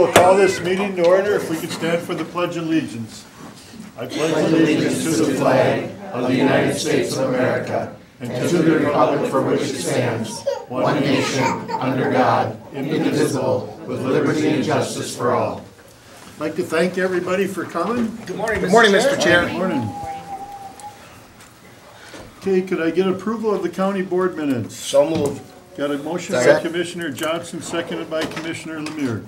We'll call this meeting to order if we could stand for the Pledge of Allegiance. I pledge allegiance to the flag of the United States of America and to the republic for which it stands, one nation, under God, indivisible, with liberty and justice for all. I'd like to thank everybody for coming. Good morning, Mr. Chair. Good morning. Okay, could I get approval of the county board minutes? So moved. Got a motion by Commissioner Johnson, seconded by Commissioner Lemire.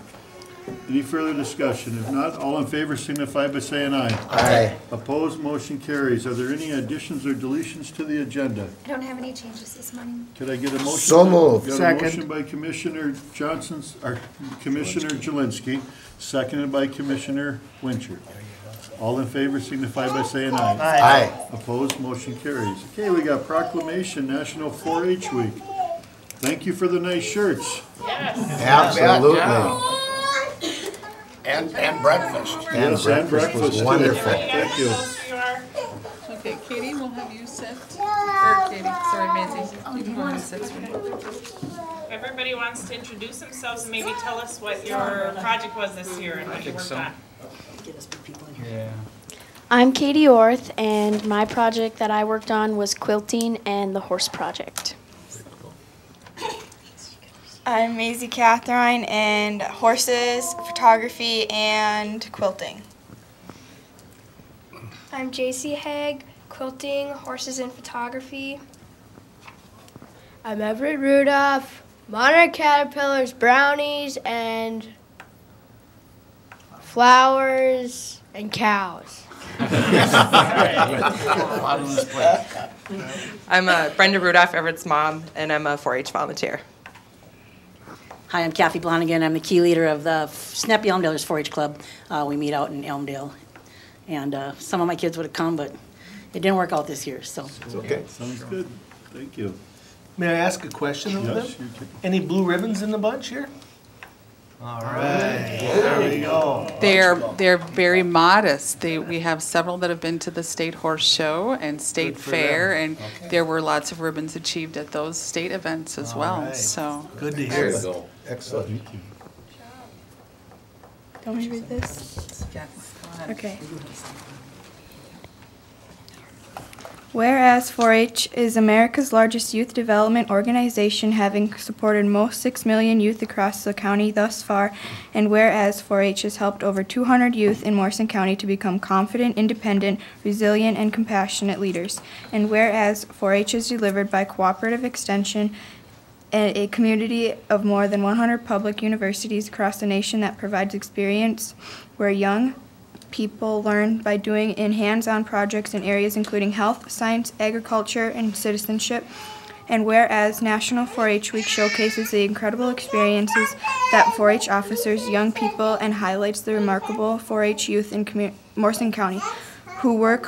Any further discussion? If not, all in favor signify by saying aye. Aye. Opposed, motion carries. Are there any additions or deletions to the agenda? I don't have any changes this morning. Could I get a motion? So moved. Got a motion by Commissioner Johnson, or Commissioner Jelinski, seconded by Commissioner Winchard. All in favor signify by saying aye. Aye. Opposed, motion carries. Okay, we got proclamation, National 4-H Week. Thank you for the nice shirts. Absolutely. And breakfast. And breakfast was too. wonderful. Thank you. Okay, Katie, we'll have you sit. Or Katie, sorry, Maisie. You can go ahead and sit. Everybody wants to introduce themselves and maybe tell us what your project was this year and what you worked on. I'm Katie Orth, and my project that I worked on was quilting and the horse project. I'm Maisie Catherine, and horses, photography, and quilting. I'm JC Haig, quilting, horses, and photography. I'm Everett Rudolph, monarch caterpillars, brownies, and flowers, and cows. I'm Brenda Rudolph, Everett's mom, and I'm a 4-H volunteer. Hi, I'm Kathy Blonigan. I'm the key leader of the Snappy Elmdalers 4-H Club. We meet out in Elmdale. And some of my kids would have come, but it didn't work out this year, so. It's okay. Sounds good. Thank you. May I ask a question of them? Yes, you can. Any blue ribbons in the bunch here? All right. There we go. They're very modest. We have several that have been to the State Horse Show and State Good for Fair, them. and there were lots of ribbons achieved at those state events as All well. right. So Good to hear. Excellent. Thank you. Do you want me to read this? yes, go ahead. Okay. Whereas 4-H is America's largest youth development organization, having supported most 6 million youth across the county thus far, and whereas 4-H has helped over 200 youth in Morrison County to become confident, independent, resilient, and compassionate leaders, and whereas 4-H is delivered by Cooperative Extension, a community of more than 100 public universities across the nation that provides experience where young people learn by doing in hands-on projects in areas including health, science, agriculture, and citizenship. And whereas National 4-H Week showcases the incredible experiences that 4-H officers, young people, and highlights the remarkable 4-H youth in Morrison County who work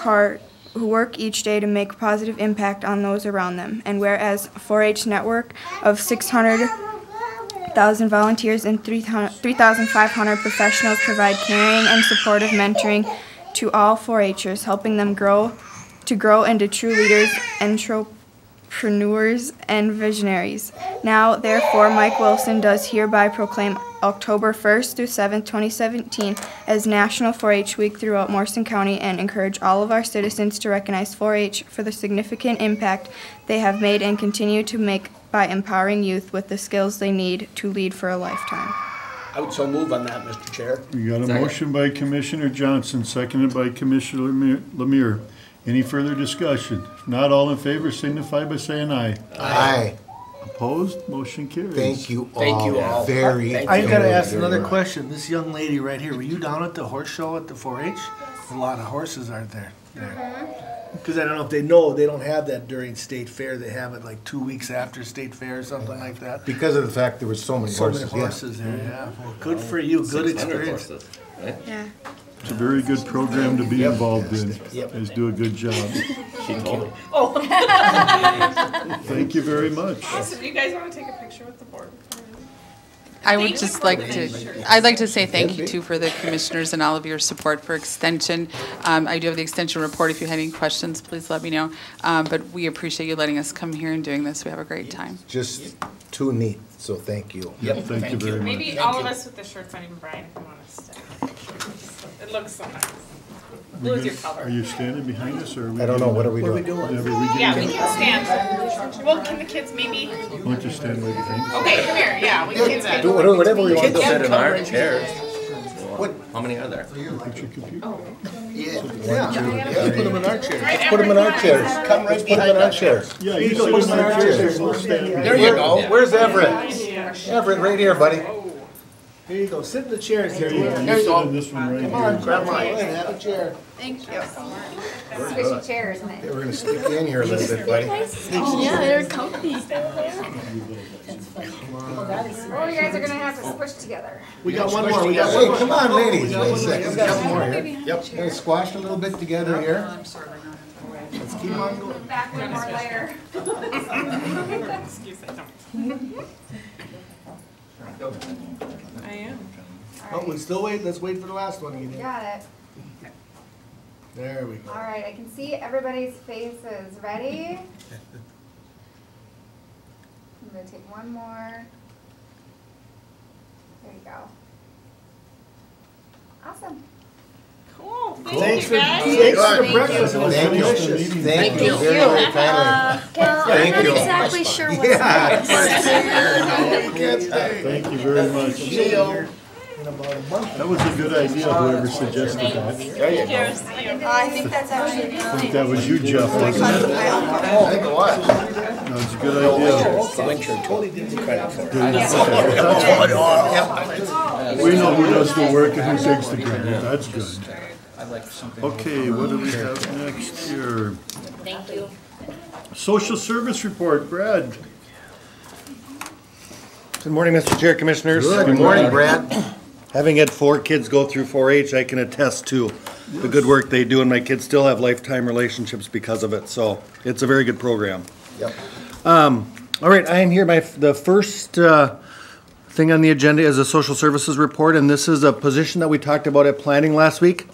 each day to make a positive impact on those around them. And whereas 4-H network of 600,000 volunteers and 3,500 professionals provide caring and supportive mentoring to all 4-Hers, helping them grow into true leaders, entrepreneurs, and visionaries. Now, therefore, Mike Wilson does hereby proclaim October 1st through 7th, 2017 as National 4-H Week throughout Morrison County, and encourage all of our citizens to recognize 4-H for the significant impact they have made and continue to make by empowering youth with the skills they need to lead for a lifetime. I would so move on that, Mr. Chair. We got a motion by Commissioner Johnson, seconded by Commissioner Lemire. Any further discussion? If not, all in favor signify by saying aye. Aye. Opposed? Motion carries. Thank you all. I've got to ask another question. This young lady right here, were you down at the horse show at the 4-H? A lot of horses aren't there. Because I don't know if they know, they don't have that during State Fair. They have it like 2 weeks after State Fair or something like that. Because of the fact there was so many horses. There, yeah. Well, good for you. Good experience. Yeah. It's a very good program to be involved in. Yep. Guys do a good job. She told me. Thank you very much. So do you guys want to take a picture with the board? I would just like to, I'd like to say thank you too for the commissioners and all of your support for Extension. I do have the Extension report. If you had any questions, please let me know. But we appreciate you letting us come here and doing this. We have a great time. Just too neat, so thank you. Yep, Thank you very much. Maybe all of us with the shirts, not even Brian, if you want us to. It looks so nice. Blue is your Are color. you standing behind us, or are we? I don't know, what are we What are we doing? doing? Yeah, we can stand. Well, can the kids maybe? Why don't you stand right behind us? Okay, come here, yeah, we can do that. Do whatever we want to do. Sit in our chairs. How many are there? Put your computer. Yeah, put them in our chair. Right, Put them in our everyone. chairs. Come right behind our chairs. Yeah, you sit in our chairs, we'll stand. There you go. Where's Everett? Everett, right here, buddy. Here you go, sit in the chairs here. There you go, you sit in this one right Come on, here. grab mine, have a chair. Thank you. Squishy chair, isn't it? We're gonna stick you in here a little bit, buddy. Yeah, they're comfy. Oh, you guys are gonna have to squish together. We got one more, we got one Hey, more. come on, ladies. Wait a second. We We got got some more here. Yep. Gonna squash a little bit together here. Let's keep on going. Back one more layer. Excuse me. I am. Oh, we still wait, let's wait for the last one again. Got it. There we go. All right, I can see everybody's faces. Ready? I'm gonna take one more. There you go. Awesome. Cool, Thanks thank for, you guys. thanks for the breakfast, it was Thank you. delicious. Thank you very, very kindly. Thank you. exactly sure what's Thank you very much. In about a month. That was a good idea, whoever suggested that. There you go. I think that's actually. I think that was you, Jeff, wasn't it? I think it was. That was a good idea. Winter totally did the credit for it. We know who does the work and who takes the credit, that's good. Okay, what do we have next here? Thank you. Social service report, Brad. Good morning, Mr. Chair, Commissioners. Good morning, Brad. Having had 4 kids go through 4-H, I can attest to the good work they do, and my kids still have lifetime relationships because of it, so it's a very good program. Yep. All right, I am here, the first thing on the agenda is a social services report, and this is a position that we talked about at planning last week,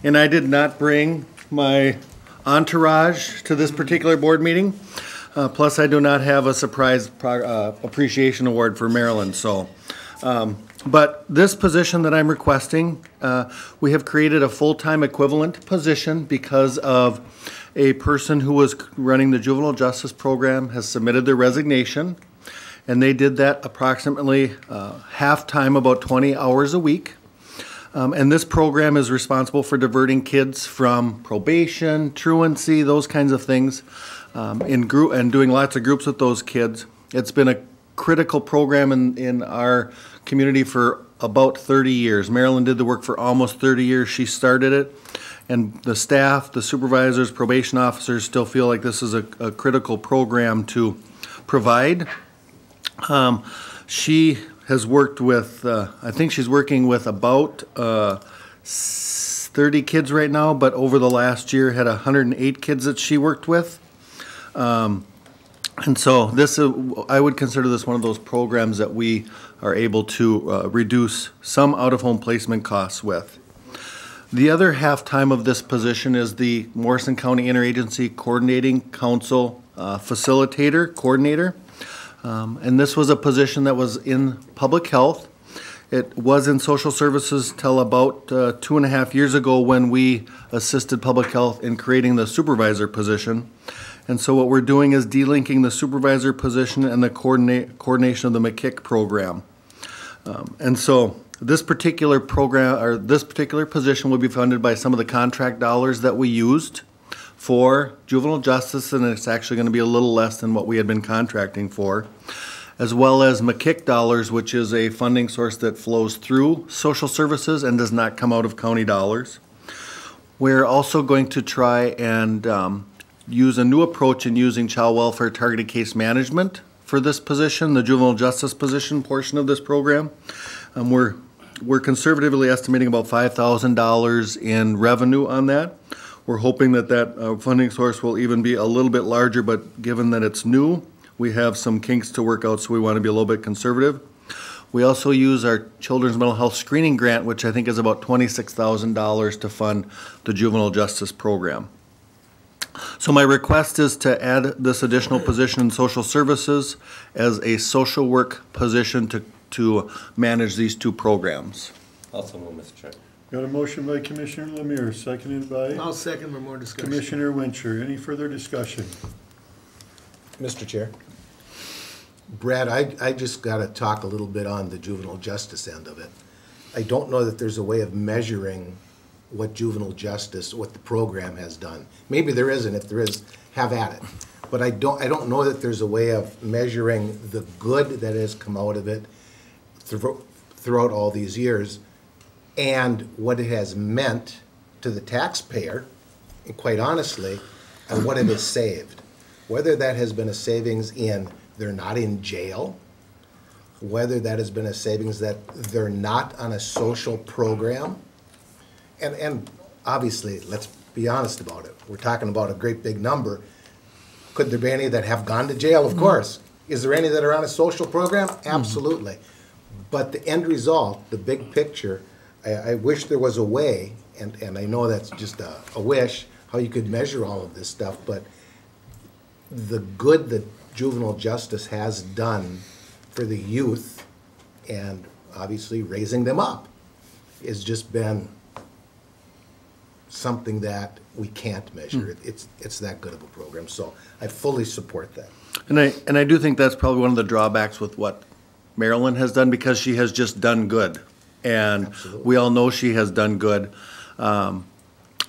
and I did not bring my entourage to this particular board meeting. Plus, I do not have a surprise appreciation award for Maryland, so. But this position that I'm requesting, we have created a full-time equivalent position because of a person who was running the juvenile justice program has submitted their resignation, and they did that approximately half-time, about 20 hours a week. And this program is responsible for diverting kids from probation, truancy, those kinds of things, and doing lots of groups with those kids. It's been a critical program in our community for about 30 years. Marilyn did the work for almost 30 years. She started it, and the staff, the supervisors, probation officers still feel like this is a critical program to provide. She has worked with, I think she's working with about 30 kids right now, but over the last year had 108 kids that she worked with. And so this, I would consider this one of those programs that we are able to reduce some out-of-home placement costs with. The other half-time of this position is the Morrison County Interagency Coordinating Council Facilitator, Coordinator. And this was a position that was in public health. It was in social services till about 2.5 years ago when we assisted public health in creating the supervisor position. And so what we're doing is delinking the supervisor position and the coordination of the McKick program. And so this particular program, or this particular position will be funded by some of the contract dollars that we used for juvenile justice, and it's actually going to be a little less than what we had been contracting for, as well as McKick dollars, which is a funding source that flows through social services and does not come out of county dollars. We're also going to try and use a new approach in using child welfare targeted case management for this position, the juvenile justice position portion of this program. We're conservatively estimating about $5,000 in revenue on that. We're hoping that that funding source will even be a little bit larger, but given that it's new, we have some kinks to work out, so we want to be a little bit conservative. We also use our Children's Mental Health Screening Grant, which I think is about $26,000 to fund the juvenile justice program. So my request is to add this additional position in social services as a social work position to manage these two programs. Also move, Mr. Chair. Got a motion by Commissioner Lemire, seconded by I'll second for more discussion. Commissioner Wincher. Any further discussion? Mr. Chair. Brad, I just got to talk a little bit on the juvenile justice end of it. I don't know that there's a way of measuring what juvenile justice, what the program has done. Maybe there isn't. If there is, have at it. But I don't know that there's a way of measuring the good that has come out of it throughout all these years and what it has meant to the taxpayer, and quite honestly, and what it has saved. Whether that has been a savings in they're not in jail, whether that has been a savings that they're not on a social program, and obviously, let's be honest about it. We're talking about a great big number. Could there be any that have gone to jail? Of course. Is there any that are on a social program? Absolutely. But the end result, the big picture, I wish there was a way, and I know that's just a wish, how you could measure all of this stuff, but the good that juvenile justice has done for the youth and obviously raising them up has just been something that we can't measure. It's that good of a program, so I fully support that. And I do think that's probably one of the drawbacks with what Marilyn has done, because she has just done good. And Absolutely. we all know she has done good. And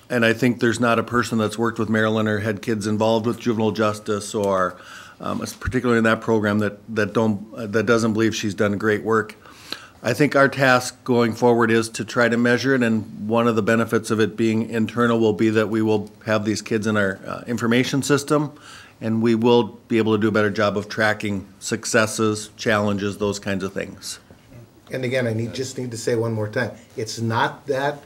I think there's not a person that's worked with Marilyn or had kids involved with juvenile justice or particularly in that program that doesn't believe she's done great work. I think our task going forward is to try to measure it, and one of the benefits of it being internal will be that we will have these kids in our information system, and we will be able to do a better job of tracking successes, challenges, those kinds of things. And again, I just need to say one more time, it's not that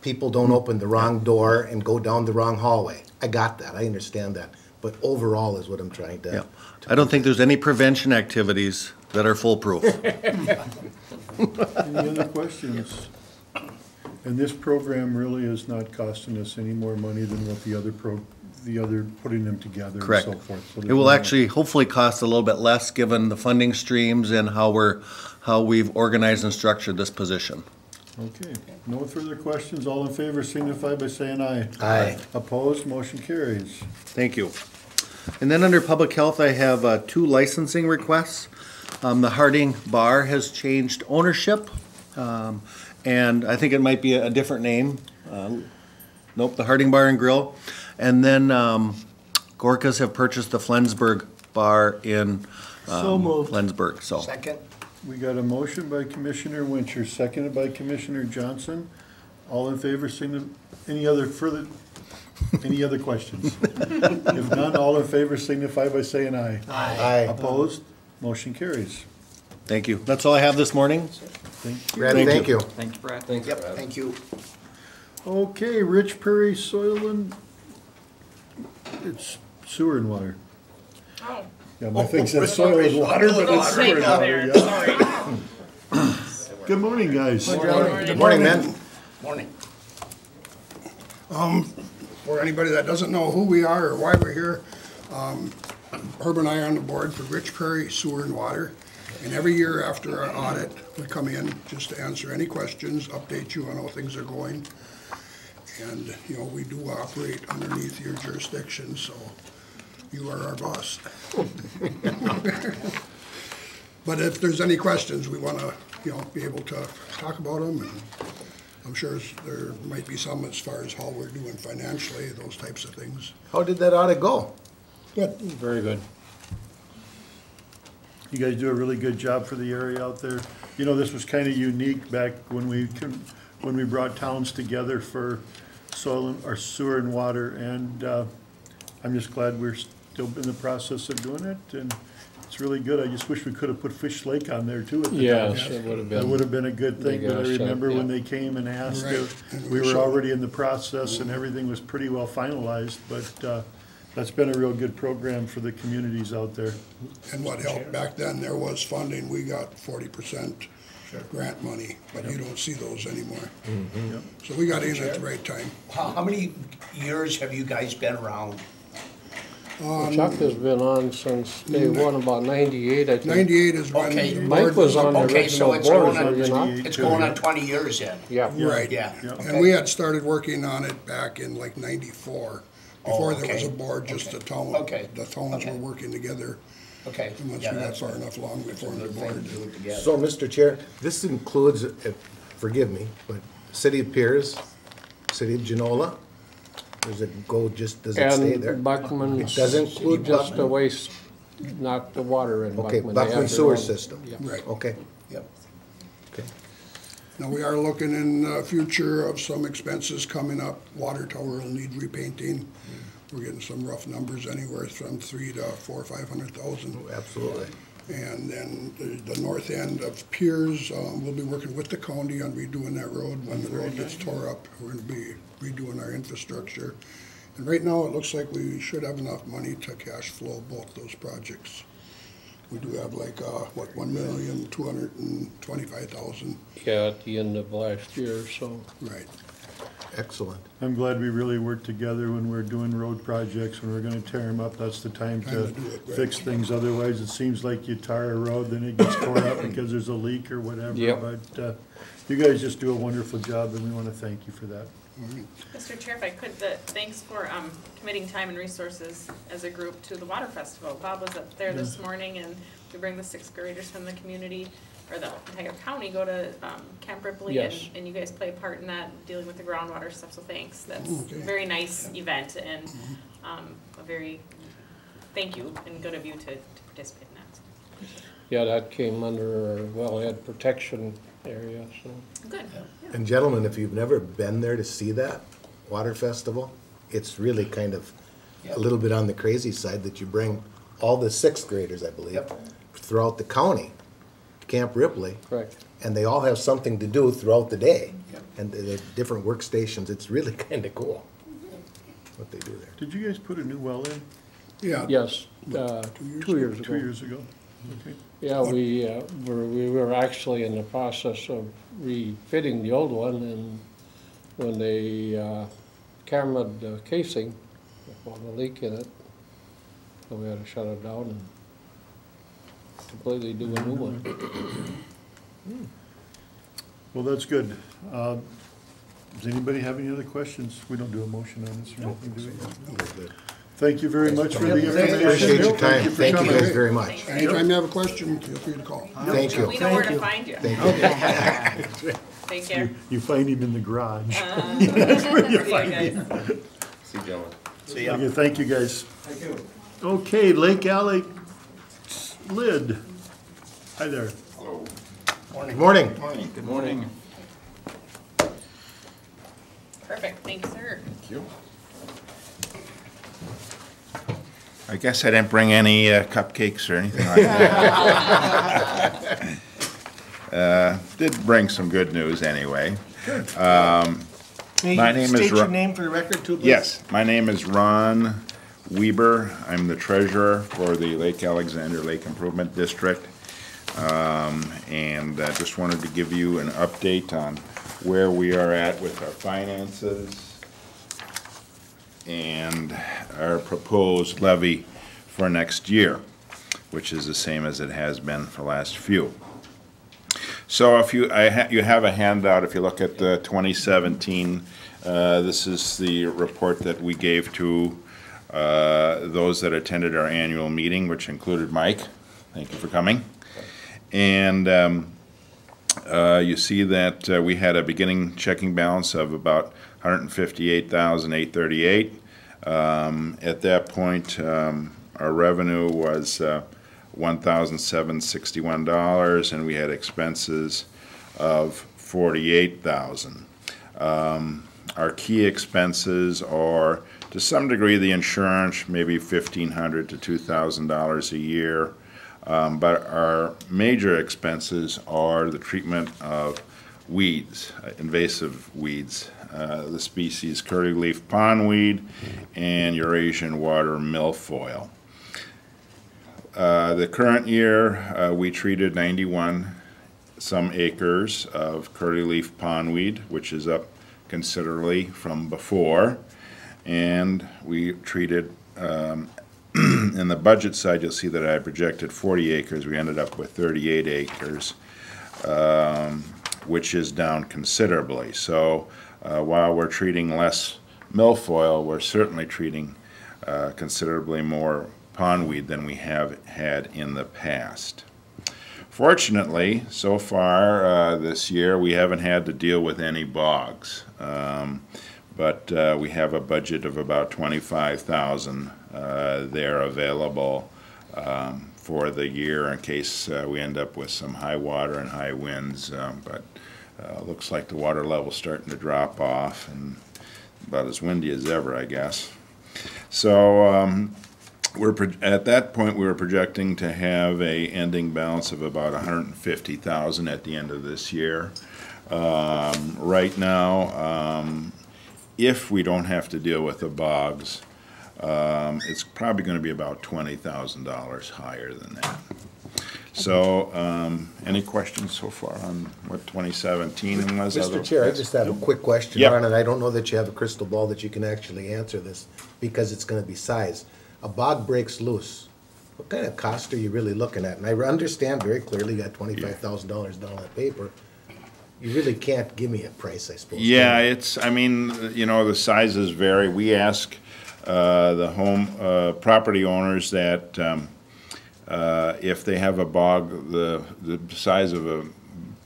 people don't open the wrong door and go down the wrong hallway. I got that, I understand that, but overall is what I'm trying to. Yeah. I don't think there's any prevention activities that are foolproof. Any other questions? And this program really is not costing us any more money than what the other putting them together and Correct. so forth. So It will actually hopefully cost a little bit less given the funding streams and how we've organized and structured this position. Okay, no further questions. All in favor signify by saying aye. Aye. Opposed, motion carries. Thank you. And then under public health, I have 2 licensing requests. The Harding Bar has changed ownership, and I think it might be a different name. Nope, the Harding Bar and Grill. And then Gorkas have purchased the Flensburg Bar in So moved. Flensburg. So Second. We got a motion by Commissioner Wincher, seconded by Commissioner Johnson. All in favor, any other questions? If none, all in favor signify by saying aye. Aye. Opposed? Motion carries. thank you. That's all I have this morning. Thank you. Brad, thank you. Thank you, Brad. Thanks, Brad. Thank you. Okay, Rich Prairie Soil and, it's sewer and water. Oh, Yeah, my thing says soil and water, but it's sewer and water, yeah. sorry. Good morning, guys. Good morning, man. Morning. For anybody that doesn't know who we are or why we're here, Herb and I are on the board for Rich Prairie Sewer and Water. And every year after our audit, we come in just to answer any questions, update you on how things are going. And, you know, we do operate underneath your jurisdiction, so you are our boss. But if there's any questions, we want to, you know, be able to talk about them. And I'm sure there might be some as far as how we're doing financially, those types of things. How did that audit go? Good. Very good. You guys do a really good job for the area out there. You know, this was kind of unique back when we brought towns together for soil or sewer and water, and I'm just glad we're still in the process of doing it, and it's really good. I just wish we could have put Fish Lake on there too at the time. Yes, it would have been. That would have been a good thing, but I Big asset, remember when yeah. they came and asked, Right. we were already in the process and everything was pretty well finalized, but that's been a real good program for the communities out there. And what helped back then, there was funding. We got 40% grant money, but you don't see those anymore. Mm-hmm. So we got in at the right time. How many years have you guys been around? Chuck has been on since day one, about 98, I think. 98 is when Okay, the Mike board was on the Okay, so original it's board, going was he not? on, it's going on 20 years then? Yeah. Right. Yeah. And we had started working on it back in like 94. Before there was okay. a board, just the town. Okay. The towns Okay. were working together. Okay. And once Yeah, we got that's far a- enough along, we that's a formed the good thing board. to do it together. So, Mr. Chair, this includes, forgive me, but City of Piers, City of Genola? Does it go, just, does it stay there? And Buckman. It does include Just the Buckman? waste, not the water in Okay, Buckman. They have Buckman their sewer own- system. Yeah. Right. Okay. Yep. Okay. Now, we are looking in the future of some expenses coming up. Water tower will need repainting. We're getting some rough numbers, anywhere from 3 to 400,000 or 500,000. Absolutely. And then the north end of Piers, we'll be working with the county on redoing that road. When the road gets tore up, we're gonna be redoing our infrastructure. And right now, it looks like we should have enough money to cash flow both those projects. We do have like, what, 1,225,000. Yeah, at the end of last year, so. Right. Excellent. I'm glad we really work together when we're doing road projects. When we're gonna tear them up, that's the time to do it, right. fix things. Otherwise, it seems like you tar a road, then it gets torn up because there's a leak or whatever. Yep. But you guys just do a wonderful job, and we wanna thank you for that. Mr. Chair, if I could, thanks for committing time and resources as a group to the Water Festival. Bob was up there this morning, and we bring the sixth graders from the community, or the entire county, go to Camp Ripley, Yes. and you guys play a part in that, dealing with the groundwater stuff, so thanks. That's Okay. a very nice event, and a very, thank you, and good of you to participate in that. Yeah, that came under our wellhead protection area, so. Good. And gentlemen, if you've never been there to see that water festival, it's really kind of a little bit on the crazy side that you bring all the sixth graders, I believe, throughout the county, to Camp Ripley. Correct. And they all have something to do throughout the day. And they're different workstations. It's really kind of cool what they do there. Did you guys put a new well in? Yeah. Yes, 2 years ago. 2 years ago? Okay. Yeah, we were actually in the process of refitting the old one, and when they cambered the casing, found a leak in it, so we had to shut it down and completely do a new one. Well, that's good. Does anybody have any other questions? We don't do a motion on this or anything, do we? Thank you very much for the information. Appreciate your time. for Thank you coming. guys very much. Anytime you have a question, feel free to call. Thank you. We know where to find you. Thank you. Take care. You find him in the garage. See you guys. See you, gentlemen. See ya. Okay, thank you, guys. Thank you. Okay, Lake Alley Lid. Hi there. Good morning. Good morning. Perfect, thank you, sir. Thank you. I guess I didn't bring any cupcakes or anything like that. Did bring some good news anyway. May My you name is state your Ron. name for the record too, please? Yes, my name is Ron Weber. I'm the treasurer for the Lake Alexander Lake Improvement District. And just wanted to give you an update on where we are at with our finances and our proposed levy for next year, which is the same as it has been for the last few. So if you have a handout, if you look at the 2017, this is the report that we gave to those that attended our annual meeting, which included Mike. Thank you for coming. And you see that we had a beginning checking balance of about $158,838. At that point, our revenue was $1,761, and we had expenses of $48,000. Our key expenses are, to some degree, the insurance, maybe $1,500 to $2,000 a year. But our major expenses are the treatment of weeds, invasive weeds, the species curly-leaf pondweed and Eurasian water milfoil. The current year, we treated 91 some acres of curly-leaf pondweed, which is up considerably from before. And we treated, in the budget side, you'll see that I projected 40 acres. We ended up with 38 acres, which is down considerably. So while we're treating less milfoil, we're certainly treating considerably more pondweed than we have had in the past. Fortunately, so far this year, we haven't had to deal with any bogs, but we have a budget of about $25,000 there available for the year in case we end up with some high water and high winds, but looks like the water level's starting to drop off and about as windy as ever, I guess. So at that point, we were projecting to have a ending balance of about $150,000 at the end of this year. Right now, if we don't have to deal with the bogs, it's probably going to be about $20,000 higher than that. So, any questions so far on what 2017 was? Mr. Chair, I just have a quick question, Ron, and I don't know that you have a crystal ball that you can actually answer this because it's going to be size. A bog breaks loose. What kind of cost are you really looking at? And I understand very clearly you got $25,000 down on paper. You really can't give me a price, I suppose. Yeah, it's, I mean, you know, the sizes vary. We ask the home property owners that if they have a bog the size of a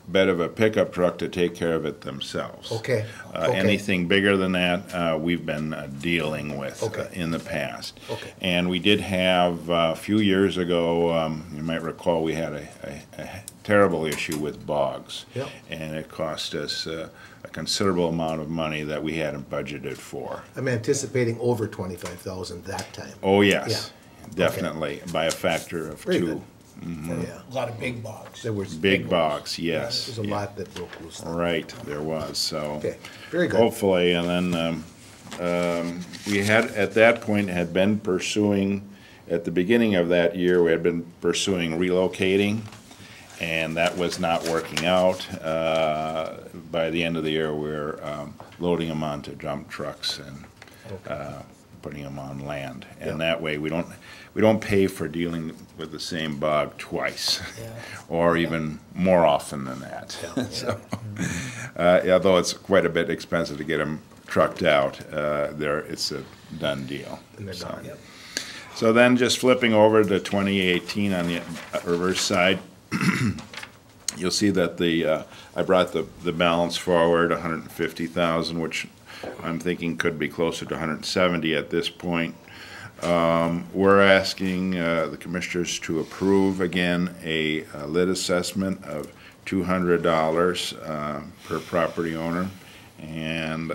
bed of a pickup truck to take care of it themselves. Okay. Anything bigger than that, we've been dealing with in the past. Okay. And we did have, a few years ago, you might recall, we had a terrible issue with bogs. Yep. And it cost us a considerable amount of money that we hadn't budgeted for. I'm anticipating over $25,000 that time. Oh, yes. Yeah. Definitely, by a factor of Very 2. good. Mhm. Yeah. A lot of big bogs. There was Big bogs, yes. There's a lot that broke loose. Right, there was, so. Okay, very good. Hopefully, and then we had, at that point, had been pursuing, at the beginning of that year, we had been pursuing relocating, and that was not working out. By the end of the year, we were loading them onto dump trucks and putting them on land. And that way, we don't pay for dealing with the same bog twice, or even more often than that. So, although it's quite a bit expensive to get them trucked out, it's a done deal. So then just flipping over to 2018 on the reverse side, you'll see that I brought the balance forward, 150,000, which I'm thinking could be closer to 170 at this point. We're asking the commissioners to approve again a lid assessment of $200 per property owner. And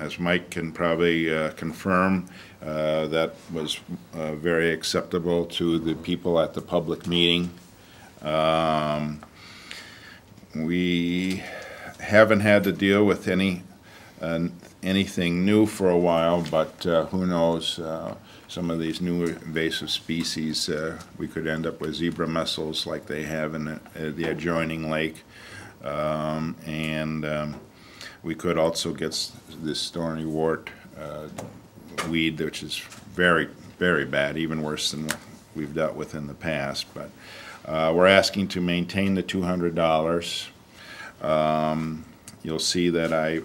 as Mike can probably confirm, that was very acceptable to the people at the public meeting. We haven't had to deal with anything new for a while, but who knows, some of these new invasive species, we could end up with zebra mussels like they have in the adjoining lake. We could also get this thorny wart weed, which is very, very bad, even worse than what we've dealt with in the past. But we're asking to maintain the $200. You'll see that I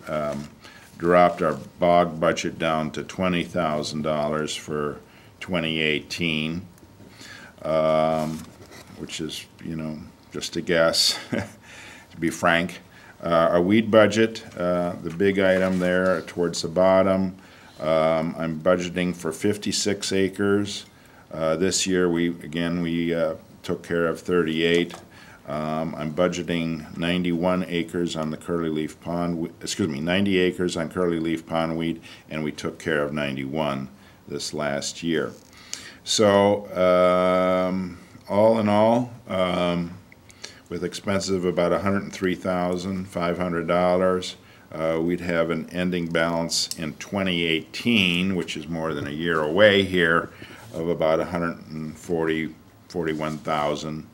dropped our bog budget down to $20,000 for 2018, which is, you know, just a guess, to be frank. Our weed budget, the big item there towards the bottom, I'm budgeting for 56 acres. This year, we took care of 38. I'm budgeting 91 acres on the curly-leaf pond, 90 acres on curly-leaf pondweed, and we took care of 91 this last year. So, all in all, with expenses of about $103,500, we'd have an ending balance in 2018, which is more than a year away here, of about $141,000.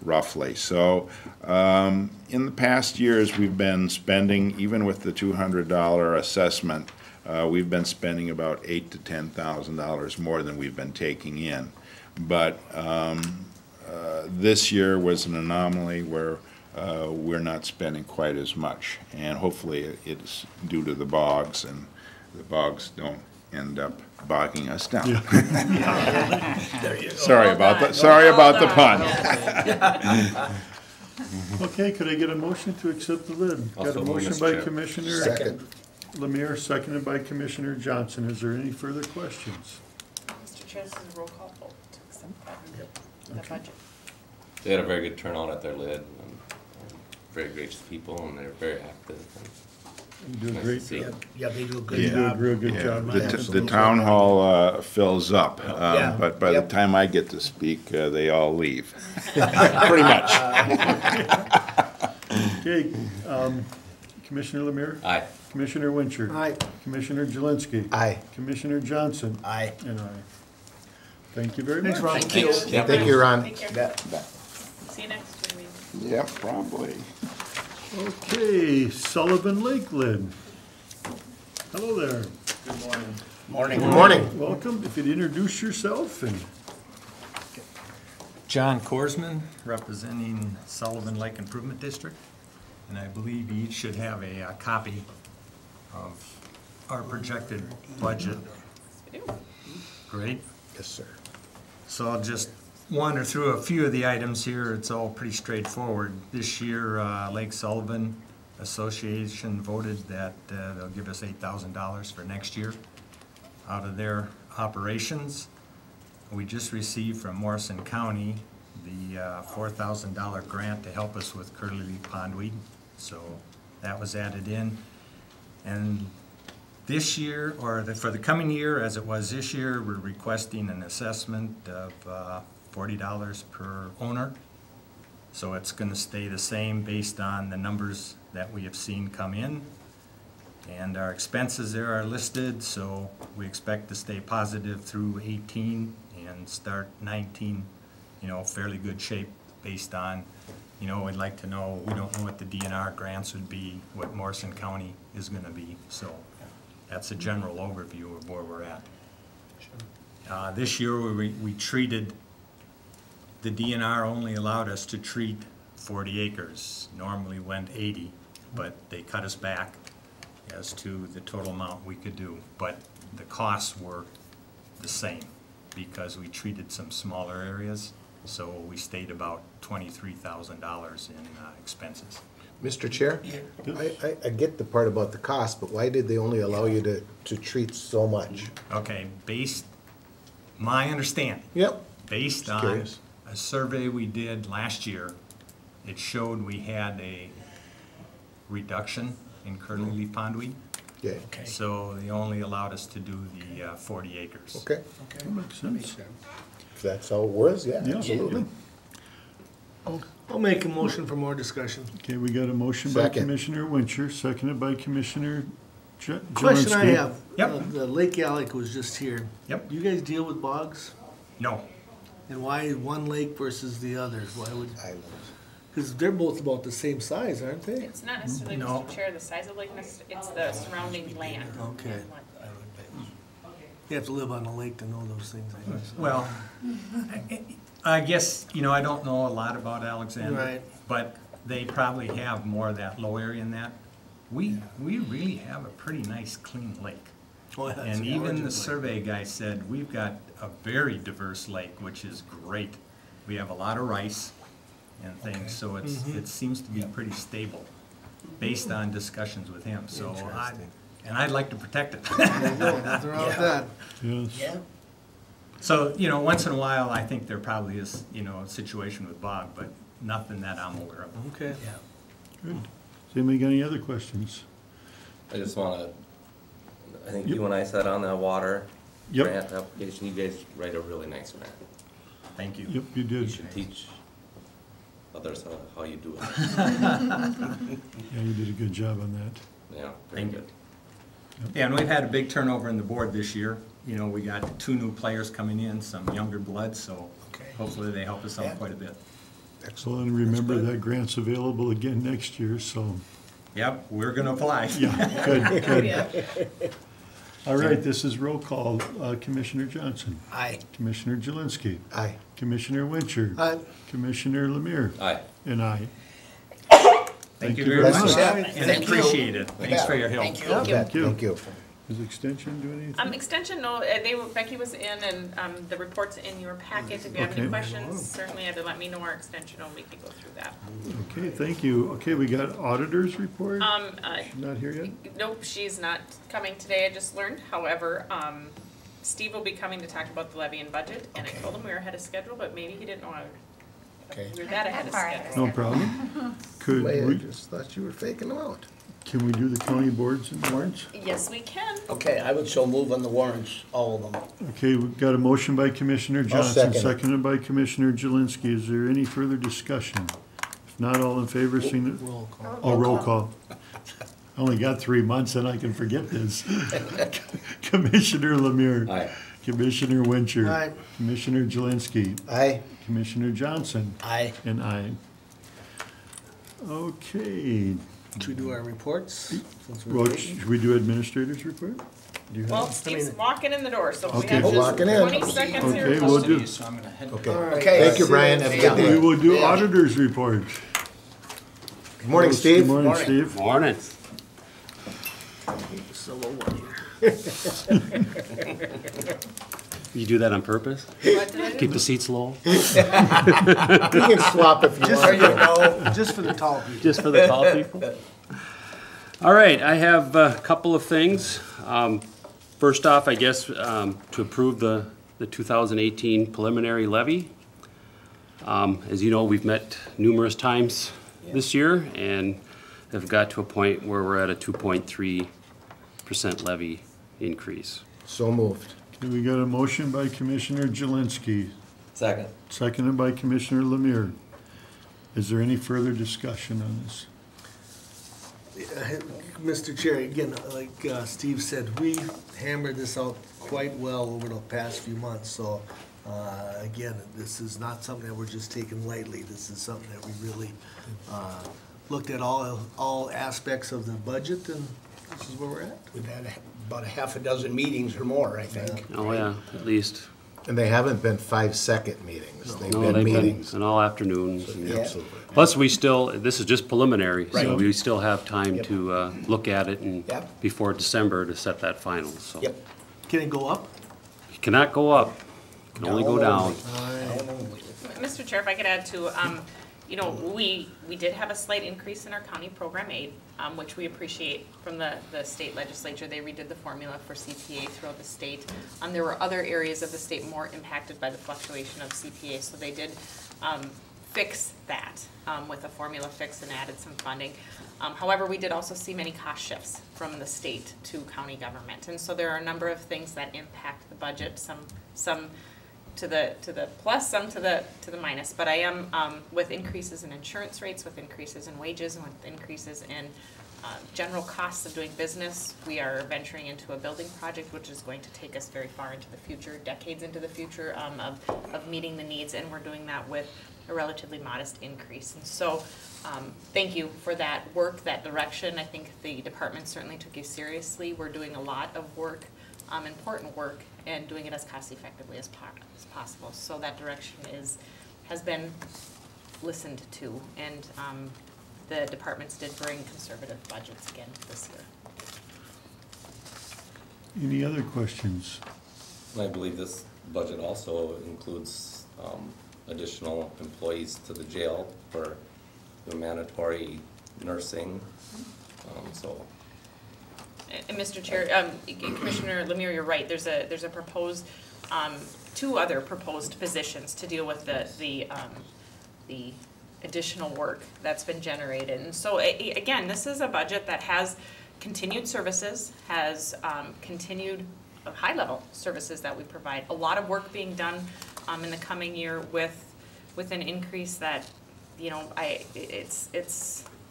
roughly. So in the past years, we've been spending, even with the $200 assessment, we've been spending about $8,000 to $10,000 more than we've been taking in. But this year was an anomaly where we're not spending quite as much, and hopefully it's due to the bogs, and the bogs don't end up bogging us down. There you go. Sorry about that. Sorry about the pun. Okay, could I get a motion to accept the lid? Got Also a move, motion Mr. by Chair. Commissioner Second. Lemire, seconded by Commissioner Johnson. Is there any further questions? Mr. Chair, this is a roll call vote to accept that budget. They had a very good turnout at their lid, and very gracious people, and they're very active. You do a Nice to great see. job. Yeah, they do a good You do a job. real good Yeah, job. the town hall fills up, Yeah. but by the Yep. time I get to speak, they all leave. Pretty much. Okay, Commissioner Lemire? Aye. Commissioner Winchard? Aye. Commissioner Jelinski? Aye. Commissioner Johnson? Aye. And I. Thank you very Thanks, much. Ron. Thank you. Thank you, Ron. Take care. Bet. See you next week. Yep, probably. Okay, Sullivan Lake Lid. Hello there. Morning. Good morning. Welcome. If you'd introduce yourself and John Korsman, representing Sullivan Lake Improvement District, and I believe you each should have a copy of our projected budget. Great. Yes, sir. So I'll just wander through a few of the items here. It's all pretty straightforward. This year, Lake Sullivan Association voted that they'll give us $8,000 for next year out of their operations. We just received from Morrison County the $4,000 grant to help us with curly pondweed, so that was added in. And this year, or for the coming year, as it was this year, we're requesting an assessment of $40 per owner. So it's gonna stay the same based on the numbers that we have seen come in. And our expenses there are listed, so we expect to stay positive through 18 and start 19, fairly good shape based on, we'd like to know, we don't know what the DNR grants would be, what Morrison County is gonna be, so that's a general overview of where we're at. This year, we treated, the DNR only allowed us to treat 40 acres. Normally went 80, but they cut us back as to the total amount we could do. But the costs were the same because we treated some smaller areas, so we stayed about $23,000 in expenses. Mr. Chair, I get the part about the cost, but why did they only allow you to treat so much? Okay, my understanding. Yep. Based Just on curious. a survey we did last year, it showed we had a reduction in curly leaf pondweed. Yeah. So they only allowed us to do the 40 acres. Okay. that makes sense. If that's how it was, yeah, Yeah. absolutely. I'll make a motion for more discussion. Okay, we got a motion by Second. Commissioner Winchard, seconded by Commissioner Question I Jelinski. have. Yep. The Lake Alec was just here. Yep. Do you guys deal with bogs? No. And why one lake versus the others? Why would? I Because they're both about the same size, aren't they? It's not necessarily, No. Mr. Chair, the size of Lake Ness, it's the surrounding land. Okay. and what- You have to live on a lake to know those things, I guess. Well, I guess, I don't know a lot about Alexander. Right. But they probably have more of that low area in that. We really have a pretty nice, clean lake. Oh, yeah, it's And a even gorgeous the lake. survey guy said, we've got a very diverse lake, which is great. We have a lot of rice and things, so it seems to be pretty stable, based on discussions with him, so I'd like to protect it. Nothing wrong with that. Yes. Yeah. So, once in a while, I think there probably is, a situation with bog, but nothing that I'm aware of. Okay. Good. Does anybody got any other questions? I just wanna, I think you and I sat on that water Yep. grant application. You guys write a really nice grant. Thank you. Yep, you You did. should teach others how you do it. Yeah, you did a good job on that. Yeah, very good. Yeah, and we've had a big turnover in the board this year. We got 2 new players coming in, some younger blood, so hopefully they help us out quite a bit. Well, and remember that grant's available again next year, so. Yep, we're gonna apply. Yeah, good, good. All right, this is roll call. Commissioner Johnson. Aye. Commissioner Jelinski. Aye. Commissioner Wincher. Aye. Commissioner Lemire. Aye. And aye. Thank you very much, Thank and you. appreciate it. Thanks for your help. Thank you. Thank you. Thank you. Does Extension do anything? Extension, no, Becky was in and, the report's in your packet. If you have any Okay. questions, certainly either let me know or Extension, and we can go through that. Okay, thank you. Okay, we got auditor's report? Not here yet? Nope, she's not coming today, I just learned. However, Steve will be coming to talk about the levy and budget, and I told him we were ahead of schedule, but maybe he didn't know we were that ahead of schedule. No problem. Could I we, just thought you were faking them out. can we do the county boards and warrants? Yes, we can. Okay, I would so move on the warrants, all of them. Okay, we've got a motion by Commissioner Johnson, second it. seconded by Commissioner Jelinski. Is there any further discussion? If not, all in favor, sing Roll call. Oh, roll call. I only got 3 months and I can forget this. Commissioner Lemire. Aye. Commissioner Wincher. Aye. Commissioner Jelinski. Aye. Commissioner Johnson. Aye. And aye. Okay. Should we do our reports? Since we're Well, waiting? should we do administrator's report? Do you Well, have? Steve's walking in the door, so we Okay. have just Walking in. 20 seconds here. Okay, we'll do, Okay. Okay. Thank you, Brian. Have a good we day. will do auditor's report. Good morning, Steve. Good morning, Steve. Morning. Solo one here. You do that on purpose? What did I do? Keep the seats low? You can swap if you Just want. for the, just for the tall people. Just for the tall people? All right, I have a couple of things. First off, I guess, to approve the 2018 preliminary levy. As you know, we've met numerous times this year and have got to a point where we're at a 2.3% levy increase. So moved. Okay, we got a motion by Commissioner Jelinski, Second. seconded by Commissioner Lemire. Is there any further discussion on this? Mr. Chair, again, like Steve said, we hammered this out quite well over the past few months, so again, this is not something that we're just taking lightly. This is something that we really looked at all aspects of the budget, and this is where we're at. We've had about a half a dozen meetings or more, I think. Oh, yeah, at least. And they haven't been 5-second meetings. They've No, been they've been, meetings. and all afternoons. and- Absolutely. Plus, we still, this is just preliminary, so Right. we still have time to look at it and Yep. before December to set that final, so. Yep. Can it go up? It cannot go up, it can only go down. Mr. Chair, if I could add to, you know, we did have a slight increase in our county program aid, which we appreciate from the state legislature. They redid the formula for CPA throughout the state. There were other areas of the state more impacted by the fluctuation of CPA, so they did fix that with a formula fix and added some funding. However, we did also see many cost shifts from the state to county government. And so there are a number of things that impact the budget, some to the plus, some to the minus. But I am with increases in insurance rates, with increases in wages, and with increases in general costs of doing business. We are venturing into a building project which is going to take us very far into the future, decades into the future of meeting the needs, and we're doing that with a relatively modest increase. And so thank you for that work, that direction. I think the department certainly took you seriously. We're doing a lot of work, important work, and doing it as cost effectively as possible. So that direction has been listened to, and the departments did bring conservative budgets again this year. Any other questions? I believe this budget also includes additional employees to the jail for the mandatory nursing, so. And Mr. Chair, Commissioner Lemire, you're right. There's a proposed, 2 other proposed positions to deal with the additional work that's been generated. And so again, this is a budget that has continued services, has continued high-level services that we provide. A lot of work being done in the coming year with an increase that, you know,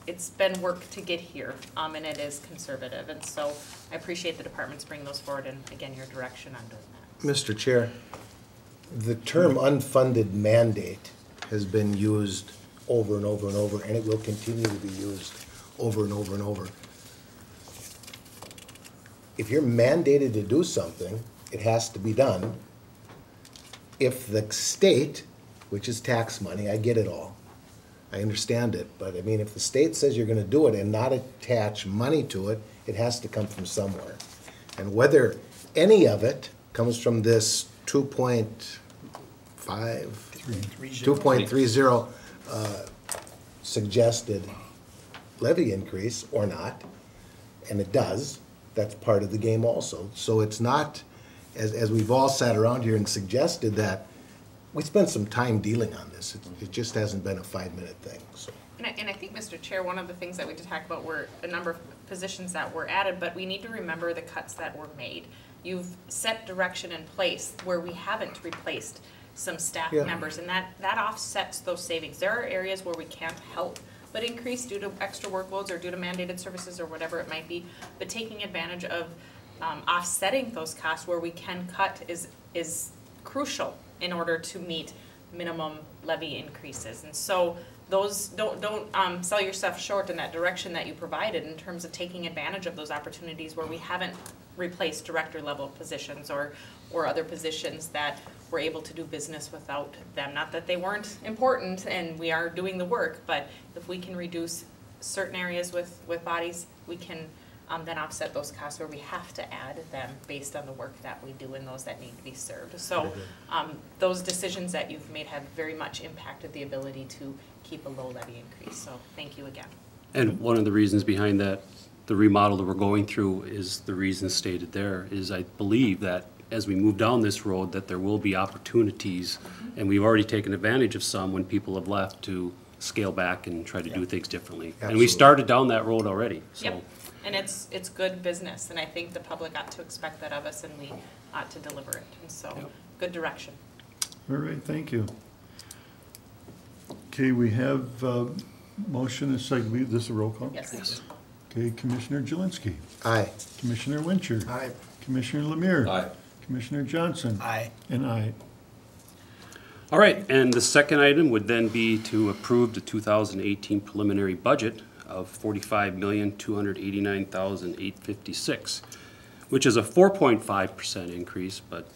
it's been work to get here, and it is conservative. And so I appreciate the departments bringing those forward, and again, your direction on doing that. Mr. Chair, the term unfunded mandate has been used over and over and over, and it will continue to be used over and over and over. If you're mandated to do something, it has to be done. If the state, which is tax money, I get it all, I understand it, but I mean, if the state says you're gonna do it and not attach money to it, it has to come from somewhere. And whether any of it comes from this 2.30 suggested levy increase or not, and it does, that's part of the game also. So it's not, as we've all sat around here and suggested, that we spent some time dealing on this. It just hasn't been a 5-minute thing, so. And I think, Mr. Chair, one of the things that we did talk about were a number of positions that were added, but we need to remember the cuts that were made. You've set direction in place where we haven't replaced some staff Yeah. members, and that offsets those savings. There are areas where we can't help but increase due to extra workloads or due to mandated services or whatever it might be, but taking advantage of offsetting those costs where we can cut is crucial in order to meet minimum levy increases. And so those, don't sell yourself short in that direction that you provided in terms of taking advantage of those opportunities where we haven't replaced director level positions or other positions that we're able to do business without them. Not that they weren't important and we are doing the work, but if we can reduce certain areas with bodies, we can then offset those costs where we have to add them based on the work that we do and those that need to be served. So those decisions that you've made have very much impacted the ability to keep a low levy increase. So thank you again. And one of the reasons behind that, the remodel that we're going through is the reason stated there, is I believe that as we move down this road that there will be opportunities, and we've already taken advantage of some when people have left to scale back and try to do things differently. Absolutely. And we started down that road already, so. Yep. And it's good business, and I think the public ought to expect that of us, and we ought to deliver it. And so, good direction. All right, thank you. Okay, we have motion and second. This is a roll call? Yes. Okay, Commissioner Jelinski. Aye. Commissioner Wincher. Aye. Commissioner Lemire. Aye. Commissioner Johnson. Aye. And aye. All right, and the second item would then be to approve the 2018 preliminary budget of $45,289,856, which is a 4.5% increase, but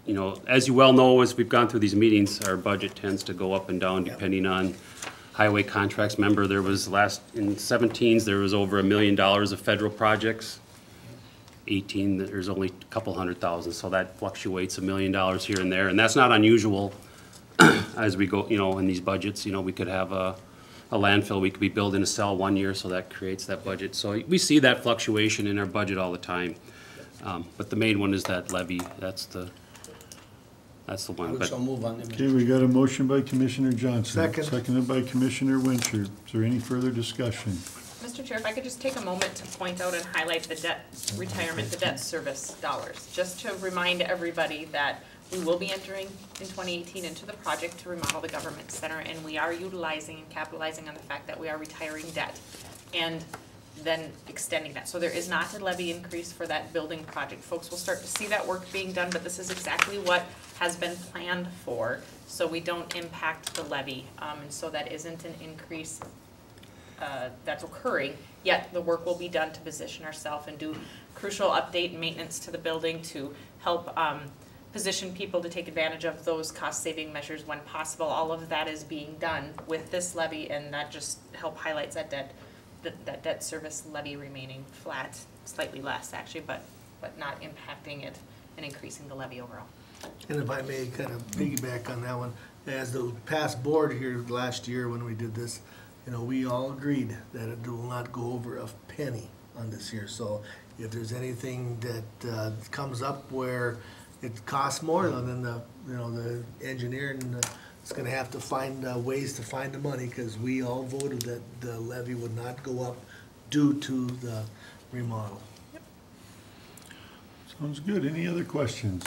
you know, as you well know, as we've gone through these meetings, our budget tends to go up and down depending on highway contracts. Remember, there was in 17s, there was over $1 million of federal projects. 18, there's only a couple $100,000, so that fluctuates $1 million here and there, and that's not unusual as we go, you know, in these budgets. You know, we could have a landfill, we could be building a cell one year, so that creates that budget. So we see that fluctuation in our budget all the time. But the main one is that levy, that's the one. But move on. Okay, we got a motion by Commissioner Johnson. Second. Seconded by Commissioner Wincher. Is there any further discussion? Mr. Chair, if I could just take a moment to point out and highlight the debt retirement, the debt service dollars, just to remind everybody that we will be entering in 2018 into the project to remodel the government center, and we are utilizing and capitalizing on the fact that we are retiring debt and then extending that. So there is not a levy increase for that building project. Folks will start to see that work being done, but this is exactly what has been planned for, so we don't impact the levy. And so that isn't an increase that's occurring, yet the work will be done to position ourselves and do crucial update and maintenance to the building to help position people to take advantage of those cost-saving measures when possible. All of that is being done with this levy, and that just highlights that debt service levy remaining flat, slightly less actually, but not impacting it and increasing the levy overall. And if I may kind of piggyback on that one, as the past board here last year when we did this, you know, we all agreed that it will not go over a penny on this here. So if there's anything that comes up where it costs more, then the engineer is going to have to find ways to find the money, because we all voted that the levy would not go up due to the remodel. Sounds good. Any other questions?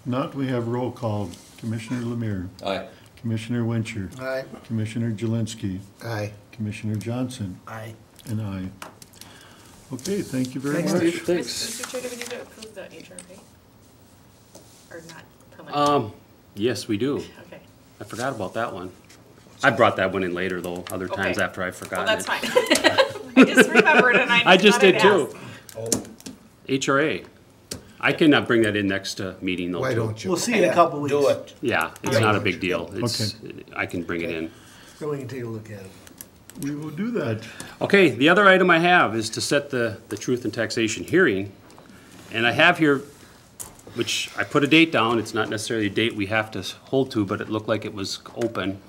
If not, we have roll call. Commissioner Lemire. Aye. Commissioner Wincher. Aye. Commissioner Jelinski. Aye. Commissioner Johnson. Aye. And aye. Okay, thank you very Thanks, much. Steve. Thanks. Mr. Chair, do we need to approve the HRP? Or not preliminary? Yes, we do. Okay. I forgot about that one. I brought that one in later, though, other times Okay. after I've forgotten Well, that's it. fine. I just remembered and I I just thought I'd did too. ask. HRA. I cannot bring that in next meeting, though. Why too. don't you? We'll see in a couple weeks. Do it. Yeah, it's not a big deal. It's, I can bring it in. Then we can take a look at it. We will do that. Okay, the other item I have is to set the Truth and Taxation hearing. And I have here, which I put a date down, it's not necessarily a date we have to hold to, but it looked like it was open.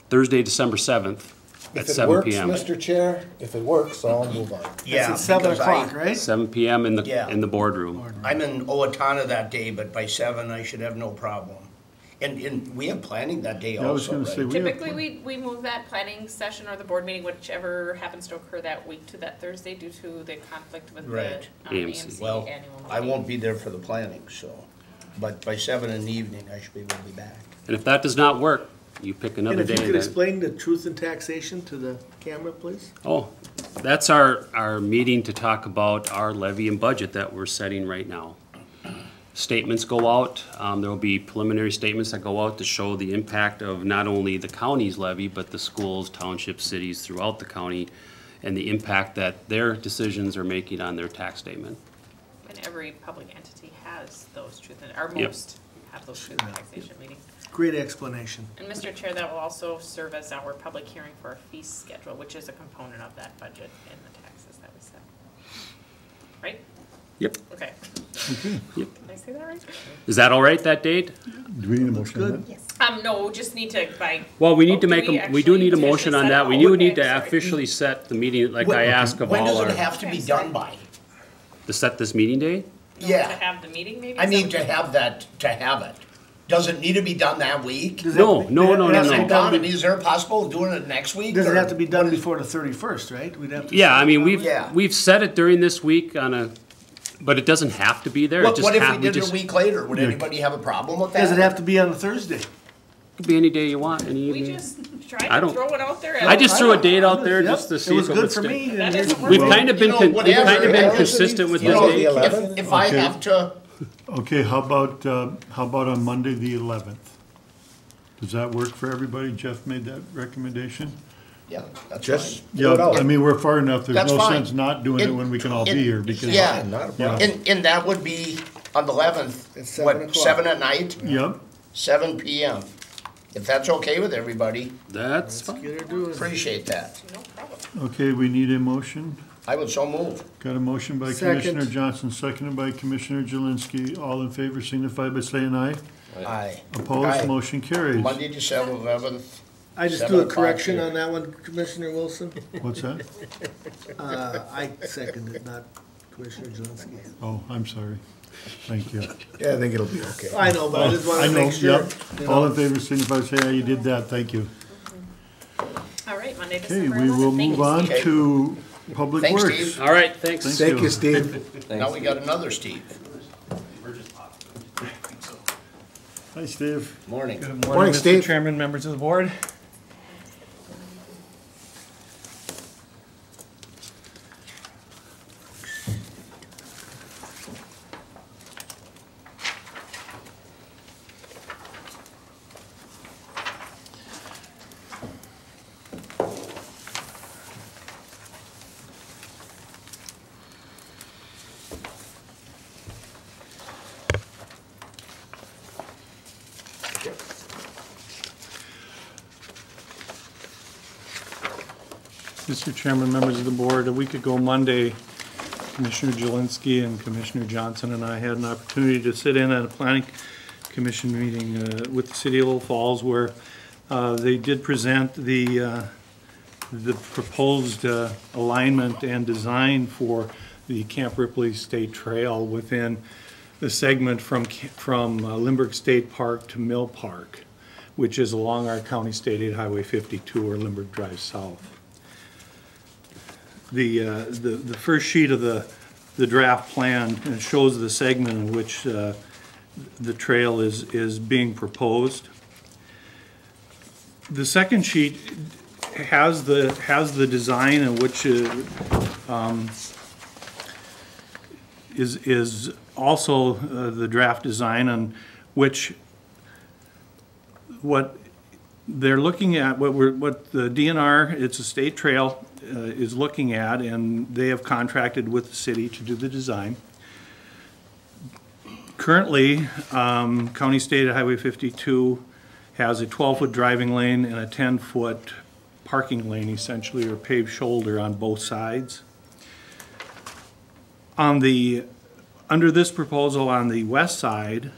Thursday, December 7th at If it 7 works, PM. Mr. Chair, if it works, I'll move on. Yeah, It's at 7 because o'clock, right? 7 PM in Yeah. the boardroom. I'm in Owatonna that day, but by 7 I should have no problem. And we have planning that day Yeah, I was also, gonna say, right? we have Typically, we move that planning session or the board meeting, whichever happens to occur that week, to that Thursday due to the conflict with the Right. AMC Well, annual meeting. I won't be there for the planning, so, but by 7 in the evening, I should be able to be back. And if that does not work, you pick And another if day. you could then- explain the truth and taxation to the camera, please? Oh, that's our meeting to talk about our levy and budget that we're setting right now. Statements go out, there will be preliminary statements that go out to show the impact of not only the county's levy, but the schools, townships, cities throughout the county, and the impact that their decisions are making on their tax statement. And every public entity has those truth and, or Yep. most have those truth and taxation meetings. Great explanation. And Mr. Chair, that will also serve as our public hearing for our fee schedule, which is a component of that budget and the taxes that we set. Right? Yep. Okay. Okay. Yep. Did I say that right? Is that all right, that date? Do we need a motion on that? No, just need to, by. Well, we need to do make, we we do actually need a officially motion on set that. it? We Oh, do okay, need to sorry. officially set the meeting like When- I ask of When all does it our, have to be done by? to set this meeting day? To Yeah, have the meeting maybe? I Is that mean, what to you- have that, to have it. Does it need to be done that week? Does it No, have to be- no, it no, no, has to no. be done Don, is there a possible of doing it next week? Does it or- have to be done before the 31st, right? We'd have to. Yeah, I mean, we've, Yeah. we've set it during this week on a, but it doesn't have to be there. It What, just what if ha- we did it just- a week later? Would anybody have a problem with that? Does it have to be on a Thursday? Could be any day you want, any We evening. just I tried to don't- throw it out there. I just threw a date out Yep, there just to see It was if it good would for stick. me. That and doesn't here's- We've Well, kind of been, you know, we've whatever, kind of been yeah. consistent with You this know, date. if I Okay. have to, Okay, how about on Monday, the 11th? Does that work for everybody? Jeff made that recommendation? yeah, that's Just fine. throw it Yeah, out. I mean, we're far enough, there's That's no fine. sense not doing it when we can all be here because. Yeah, Not a Yeah. problem. and that would be on the 11th, At 7 what, o'clock. 7 at night? Yep, 7 PM. If that's okay with everybody, That's fine. Get her doing it. appreciate that. No problem. okay, we need a motion. I would so move. Got a motion by Second. Commissioner Johnson, seconded by Commissioner Jelinski. All in favor signify by saying aye. Aye. Opposed, Aye. motion carries. Monday, December 11th. I just 7 do a o'clock correction here. on that one, Commissioner Wilson. What's that? I seconded it, not Commissioner Jelinski. Oh, I'm sorry. Thank you. Yeah, I think it'll be okay. I know, but I just I wanted to know, make sure. yep. you All know. in favor signify by saying aye. You did that, thank you. All right, Monday, Okay, December we will 11th. Thank move you, on Steve. to Public Thanks, Works. Steve. All right, thanks. Thank you, Steve. Now we got another Steve. Hi, Steve. Morning. Morning, Mr. Steve. Chairman, members of the board. Mr. Chairman, members of the board, a week ago Monday, Commissioner Jelinski and Commissioner Johnson and I had an opportunity to sit in at a planning commission meeting with the city of Little Falls where they did present the proposed alignment and design for the Camp Ripley State Trail within the segment from Lindbergh State Park to Mill Park, which is along our County State Aid Highway 52 or Lindbergh Drive South. The first sheet of the draft plan shows the segment in which the trail is being proposed. The second sheet has the design in which is also the draft design on which what they're looking at what the DNR, it's a state trail, is looking at, and they have contracted with the city to do the design. Currently, County State Highway 52 has a 12-foot driving lane and a 10-foot parking lane, essentially, or paved shoulder on both sides. Under this proposal on the west side,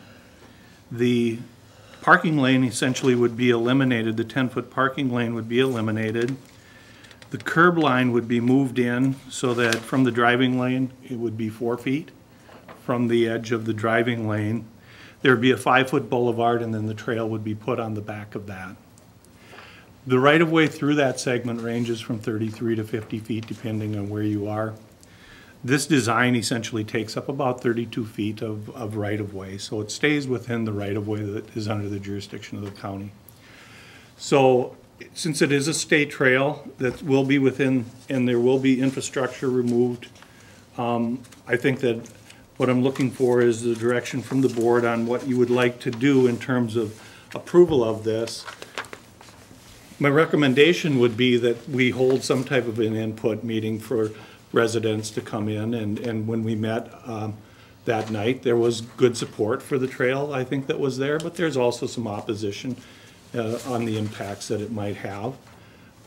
the parking lane essentially would be eliminated. The 10-foot parking lane would be eliminated. The curb line would be moved in so that from the driving lane, it would be 4 feet. From the edge of the driving lane, there would be a 5-foot boulevard, and then the trail would be put on the back of that. The right-of-way through that segment ranges from 33 to 50 feet, depending on where you are. This design essentially takes up about 32 feet of right-of-way, so it stays within the right-of-way that is under the jurisdiction of the county. So since it is a state trail that will be within, and there will be infrastructure removed, I think that what I'm looking for is the direction from the board on what you would like to do in terms of approval of this. My recommendation would be that we hold some type of an input meeting for residents to come in, and when we met that night, there was good support for the trail, I think, that was there, but there's also some opposition on the impacts that it might have.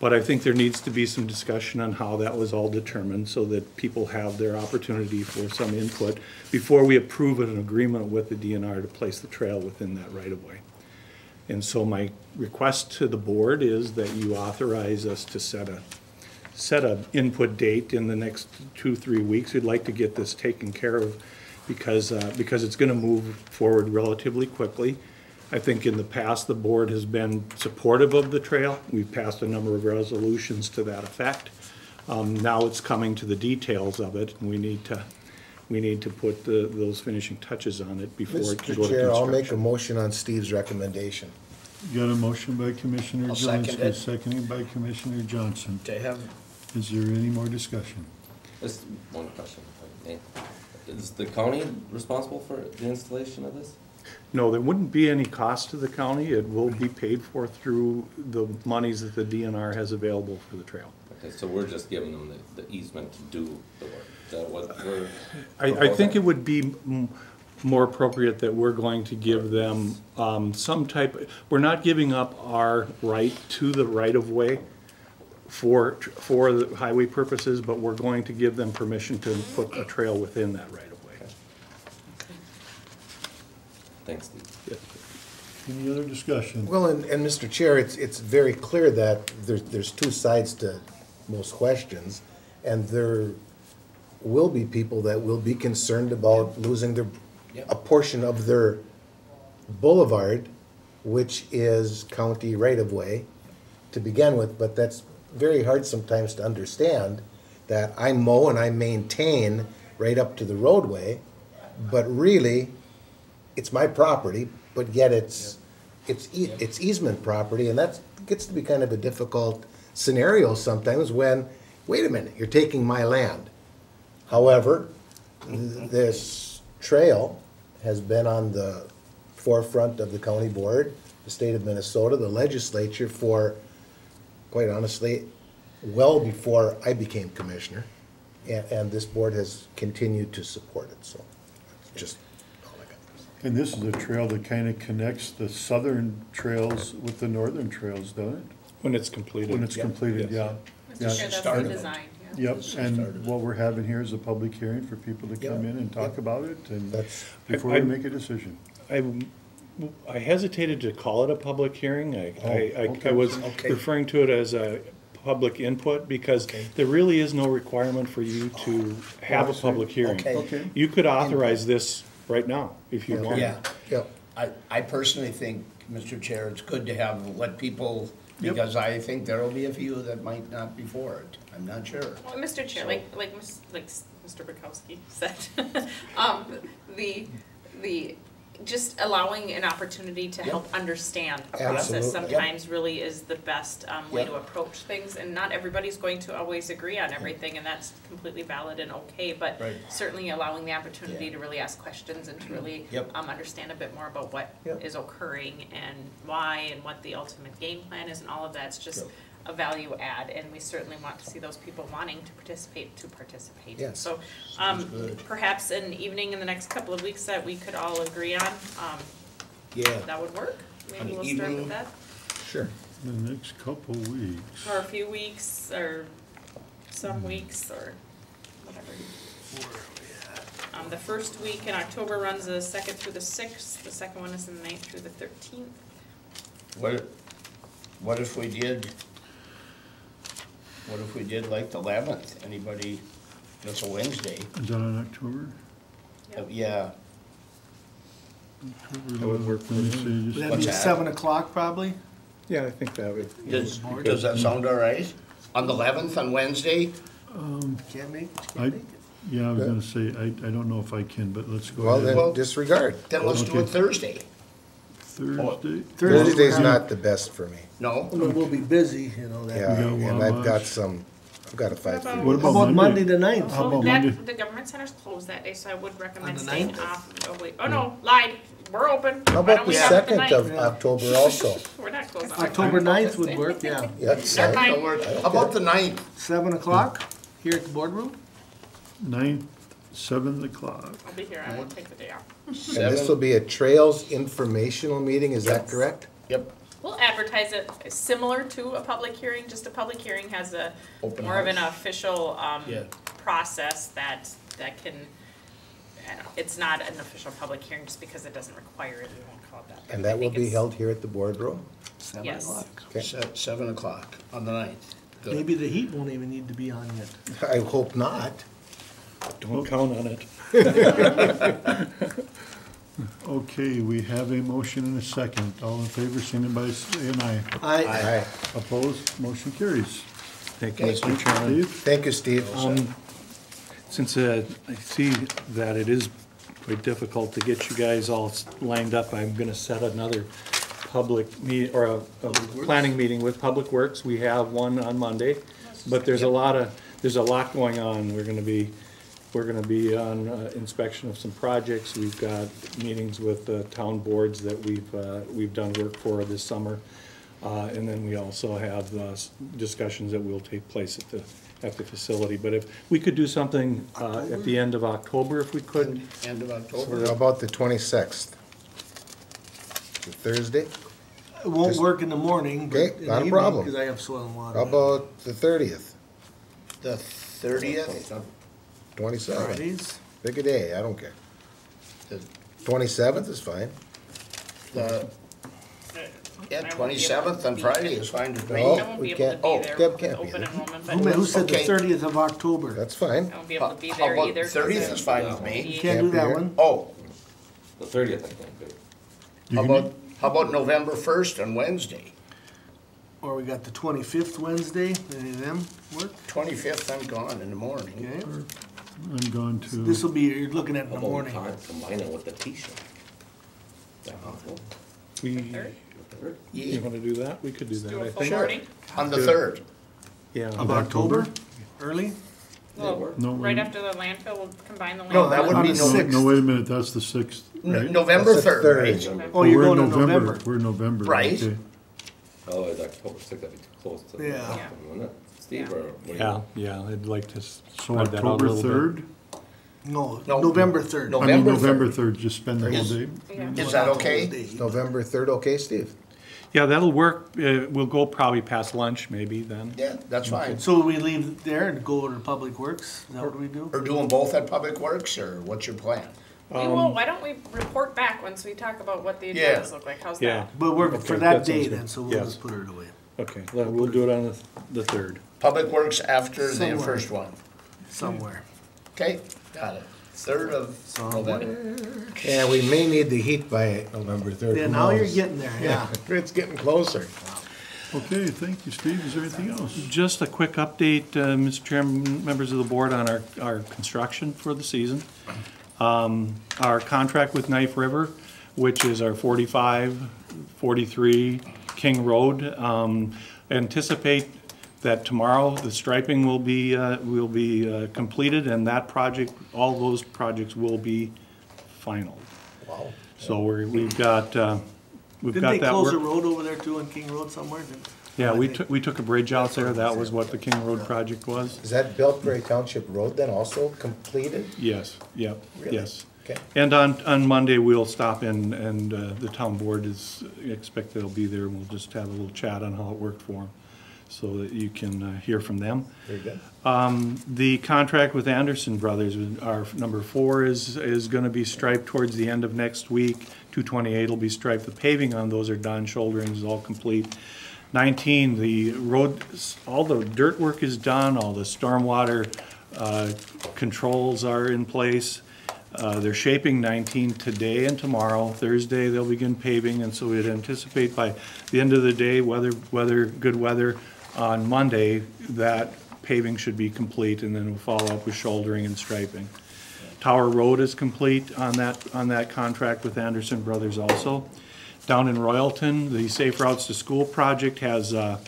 But I think there needs to be some discussion on how that was all determined so that people have their opportunity for some input before we approve an agreement with the DNR to place the trail within that right-of-way. And so my request to the board is that you authorize us to set a input date in the next 2-3 weeks. We'd like to get this taken care of because it's going to move forward relatively quickly. I think in the past, the board has been supportive of the trail. We've passed a number of resolutions to that effect. Now it's coming to the details of it, and we need to put those finishing touches on it before it can go to Mr. Chair, construction. I'll make a motion on Steve's recommendation. Got a motion by Commissioner I'll second Zelinski, it. seconded by Commissioner Johnson. To have, Is there any more discussion? Just one question. Is the county responsible for the installation of this? No, there wouldn't be any cost to the county. It will be paid for through the monies that the DNR has available for the trail. Okay, so we're just giving them the easement to do the work. Is that what we're I think it would be more appropriate that we're going to give them some type, we're not giving up our right to the right-of-way for the highway purposes, but we're going to give them permission to put a trail within that right-of-way. Thanks, Steve. Any other discussion? Well, and Mr. Chair, it's very clear that there's two sides to most questions, and there will be people that will be concerned about losing a portion of their boulevard, which is county right-of-way to begin with, but that's very hard sometimes to understand, that I mow and I maintain right up to the roadway, but really, it's my property, but yet it's easement property, and that gets to be kind of a difficult scenario sometimes when, wait a minute, you're taking my land. However, this trail has been on the forefront of the county board, the state of Minnesota, the legislature for, quite honestly, well before I became commissioner, and this board has continued to support it, so just. And this is a trail that kind of connects the southern trails with the northern trails, doesn't it? When it's completed. When it's completed, yeah. That's the design, yeah. Yep, and what we're having here is a public hearing for people to come in and talk about it, and before we make a decision. I hesitated to call it a public hearing. I was Okay. referring to it as a public input because there really is no requirement for you to have a public hearing. Okay. You could authorize this right now if you want. yeah. I personally think, Mr. Chair, it's good to let people, because I think there'll be a few that might not be for it. I'm not sure. Well, Mr. Chair, like Mr. Bukowski said, the just allowing an opportunity to help understand a process Absolutely. sometimes really is the best way Yep. to approach things. And not everybody's going to always agree on everything, and that's completely valid and okay. But Right. certainly allowing the opportunity to really ask questions and to really Yep. understand a bit more about what Yep. is occurring and why and what the ultimate game plan is and all of that's just Yep. a value add. And we certainly want to see those people wanting to participate. Yes. So Sounds good. perhaps an evening in the next couple of weeks that we could all agree on, Yeah. that would work. An Maybe we'll start evening? with that. Sure. The next couple weeks. Or a few weeks, or some weeks, or whatever. The first week in October runs the 2nd through the 6th. The second one is the 9th through the 13th. What if we did like the 11th? Anybody, that's a Wednesday. Is that in October? Yeah. That would work for me. Would that What's be that? 7 o'clock probably? Yeah, I think that would. Does that sound all right? On the 11th, on Wednesday? Can't make, Yeah, I was gonna say, I don't know if I can, but let's go Well, ahead. then disregard. Then let's do it Thursday. Thursday? Thursday's not the best for me. No? We'll be busy, you know, that. Yeah, got and I've got Wabash. I've got a 5:30. What How about Monday the 9th? How about That, Monday? the government center's closed that day, so I would recommend On the staying 9th? off. Oh, wait, oh no, lied. We're open. How Why about don't the we have it the 2nd of 9th? October also? We're not closed on October 9th would work, yeah. Yeah, Never mind. How about the 9th? 7 o'clock here at the boardroom? 9th, 7 o'clock. I'll be here. I won't take the day off. And this will be a trails informational meeting, is that correct? Yep. We'll advertise it similar to a public hearing, just a public hearing has a Open more of an house. official, Yeah. process that can, I don't know, it's not an official public hearing just because it doesn't require it, we won't call it that. And that will be held here at the boardroom? 7 Yes. o'clock. Okay. 7 o'clock on the 9th. Good. Maybe the heat won't even need to be on yet. I hope not. Don't count on it. Okay, we have a motion and a second. All in favor, signify by saying aye. Aye. Opposed, motion carries. Thank you, Mr. Chairman. Thank you, Steve. Since I see that it is quite difficult to get you guys all lined up, I'm gonna set another public meet, or a planning meeting with Public Works. We have one on Monday, but there's a lot going on. We're gonna be on inspection of some projects. We've got meetings with town boards that we've done work for this summer. And then we also have discussions that will take place at the facility. But if we could do something at the end of October, if we could. End of October. How about the 26th? The Thursday? It won't work in the morning, but Okay, in the not a evening, problem. because I have soil and water. How about the 30th? The 30th? 27th? Fridays? Pick a day, I don't care. The- 27th is fine. The, yeah, 27th on Friday is fine with me. No, I won't we be able to can't. be Oh, there Deb with can't be open there. enrollment, Who said the Okay. 30th of October? That's fine. I won't be able to be How there about either. 30th is fine with You me. can't do be that here. one? Oh, The 30th, I can't do. how about November 1st on Wednesday? Or we got the 25th Wednesday, any of them work? 25th, I'm gone in the morning. Okay. I'm going to. This will be, you're looking at in the Although we morning. can't combine it with the t-shirt. That possible? You wanna do that? We could do that, I think. Sure. On the 3rd. Yeah. Of October? Early? Well, No, right we- after the landfill, we'll combine the landfill. No, that would On be the no, 6th. No, wait a minute, that's the 6th, right? November That's the 3rd, third. right? Oh, you're We're in going to November. We're in November. Right. okay. Oh, it's October 6th, that'd be too close to. Yeah. Austin, wouldn't it? Steve, or? what do you Yeah, think? yeah, I'd like to So spread that out a October little bit. 3rd? No, No. November 3rd. No. I mean, November November 3rd, just spend the whole day. Yeah. Is that okay? Is November 3rd okay, Steve? Yeah, that'll work. We'll go probably past lunch maybe then. Yeah, that's fine. So we leave there and go over to Public Works? Is that what we do? Or do them both at Public Works, or what's your plan? We will, why don't we report back once we talk about what the Yeah. agendas look like? How's Yeah. that? But we're, Okay, for that that sounds day good. then, so we'll Yes. just put it away. Okay, then we'll do it on the 3rd. Public Works after the Somewhere. first one. Somewhere. Okay, got it. 3rd of November. Yeah, we may need the heat by November 3rd. Yeah, Who now you're knows? getting there, yeah. It's getting closer. Okay, thank you, Steve. Is there anything else? Just a quick update, Mr. Chairman, members of the board, on our construction for the season. Our contract with Knife River, which is our 45, 43 King Road. Anticipate that tomorrow the striping will be completed, and that project, all those projects will be final. Wow. So we've got that work. Didn't they close a road over there too on King Road somewhere? Yeah, we took a bridge out there. That was what the King Road project was. Is that Beltbury Township Road then also completed? Yes, yep, Really? yes. Okay. And on Monday, we'll stop in, and the town board is, expect they'll be there, and we'll just have a little chat on how it worked for them, so that you can hear from them. Very good. The contract with Anderson Brothers, our number 4 is gonna be striped towards the end of next week. 228 will be striped. The paving on those are done, shouldering is all complete. 19, the road, all the dirt work is done, all the stormwater controls are in place. They're shaping 19 today and tomorrow. Thursday, they'll begin paving, and so we'd anticipate by the end of the day, good weather, on Monday, that paving should be complete, and then we'll follow up with shouldering and striping. Tower Road is complete on that contract with Anderson Brothers also. Down in Royalton, the Safe Routes to School project has a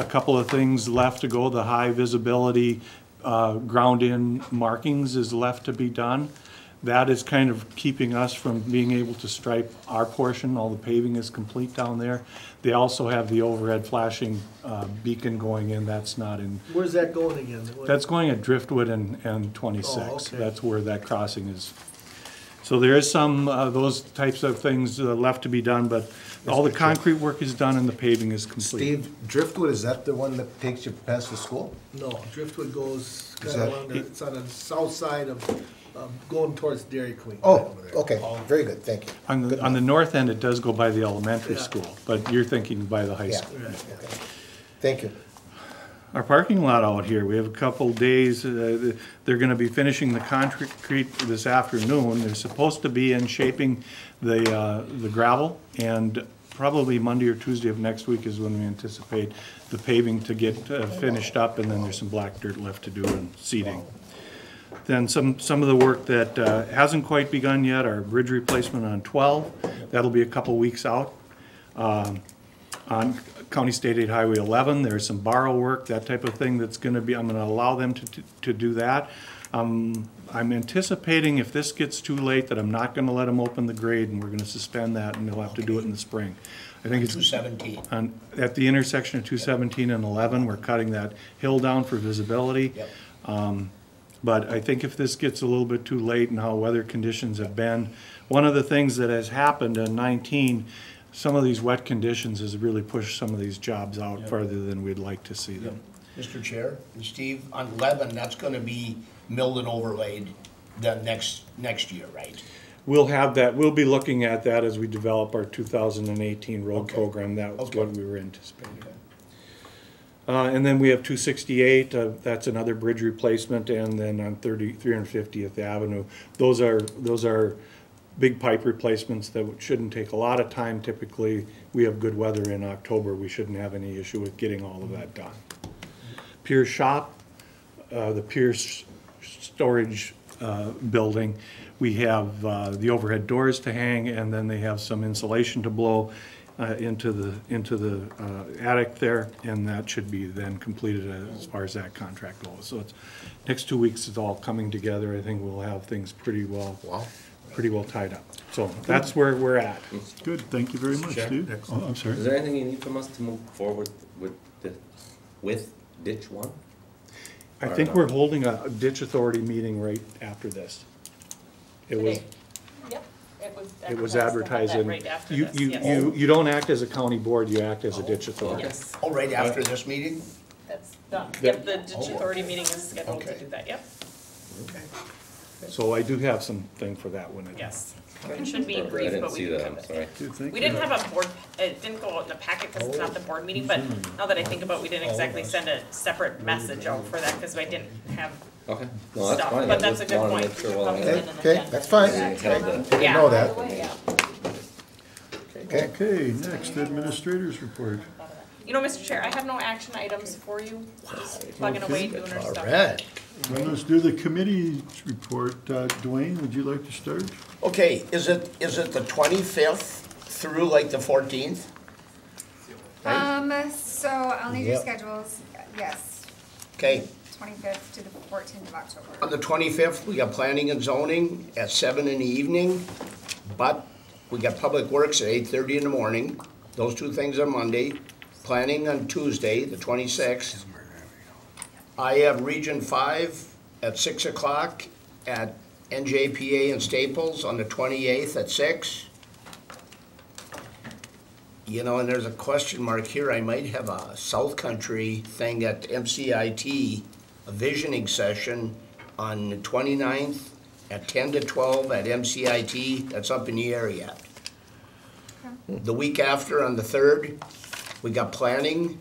couple of things left to go. The high visibility ground-in markings is left to be done. That is kind of keeping us from being able to stripe our portion. All the paving is complete down there. They also have the overhead flashing beacon going in. That's not in. Where's that going again? That's going at Driftwood and 26. Oh, okay. That's where that crossing is. So there is some those types of things left to be done, but all the concrete work is done and the paving is complete. Steve, Driftwood, is that the one that takes you past the school? No, Driftwood goes Is kind of that- along the, it's on the south side of going towards Dairy Queen. Oh, okay, very good, thank you. On the north end, it does go by the elementary Yeah. school, but you're thinking by the high Yeah. school. Thank you. Our parking lot out here, we have a couple days, they're gonna be finishing the concrete this afternoon. They're supposed to be in shaping the gravel, and probably Monday or Tuesday of next week is when we anticipate the paving to get finished up, and then there's some black dirt left to do and seeding. Then some of the work that hasn't quite begun yet, our bridge replacement on 12, that'll be a couple weeks out. On County State Aid Highway 11, there's some borrow work, that type of thing that's gonna be, I'm gonna allow them to do that. I'm anticipating if this gets too late that I'm not gonna let them open the grade, and we're gonna suspend that, and they'll have to do it in the spring. I think it's 217. at the intersection of 217 and 11, we're cutting that hill down for visibility. Yep. But I think if this gets a little bit too late and how weather conditions have been, one of the things that has happened in 19, some of these wet conditions has really pushed some of these jobs out farther than we'd like to see them. Mr. Chair, and Steve, on 11, that's gonna be milled and overlaid the next year, right? We'll have that, we'll be looking at that as we develop our 2018 road program. That was what we were anticipating. And then we have 268, that's another bridge replacement, and then on 350th Avenue. Those are big pipe replacements that shouldn't take a lot of time. Typically, we have good weather in October. We shouldn't have any issue with getting all of that done. Pierce Shop, the Pierce Storage building, we have the overhead doors to hang, and then they have some insulation to blow into the attic there, and that should be then completed as far as that contract goes. So it's next 2 weeks is all coming together. I think we'll have things pretty well tied up. So that's where we're at. Good, thank you very much, Chair? Steve. Oh, I'm sorry. Is there anything you need from us to move forward with ditch 1? I think we're holding a ditch authority meeting right after this. It was, Yep, it was advertised in, right after you, this, you, yes. you don't act as a county board, you act as a ditch authority. Yes. Oh, right after this meeting? That's done. That- Yep, the ditch authority meeting is scheduled to Okay. do that, yep. Okay. So I do have something for that one. Yes. It should be I brief, didn't but we see do that, have I'm it. sorry. We didn't have a board, it didn't go out in the packet because it's not the board meeting, but now that I think about it, we didn't exactly send a separate message out for that because I didn't have Okay, no, that's stuff, fine. but I that's a just good wanted to point. make sure while I'm Probably there. Okay, that's fine. I didn't have the- Didn't Yeah. know that. Okay. Okay, next, administrators report. You know, Mr. Chair, I have no action items for you, just plugging away, doing our All stuff. right. Well, let's do the committee report. Dwayne, would you like to start? Okay, is it the 25th through like the 14th? So I'll need your Yep. schedules, yes. Okay. 25th to the 14th of October. On the 25th, we got planning and zoning at 7 in the evening, but we got public works at 8:30 in the morning. Those two things on Monday. Planning on Tuesday, the 26th. I have Region 5 at 6 o'clock at NJPA and Staples on the 28th at 6. You know, and there's a question mark here. I might have a South Country thing at MCIT, a visioning session on the 29th at 10 to 12 at MCIT. That's up in the air yet. The week after, on the 3rd, we got planning,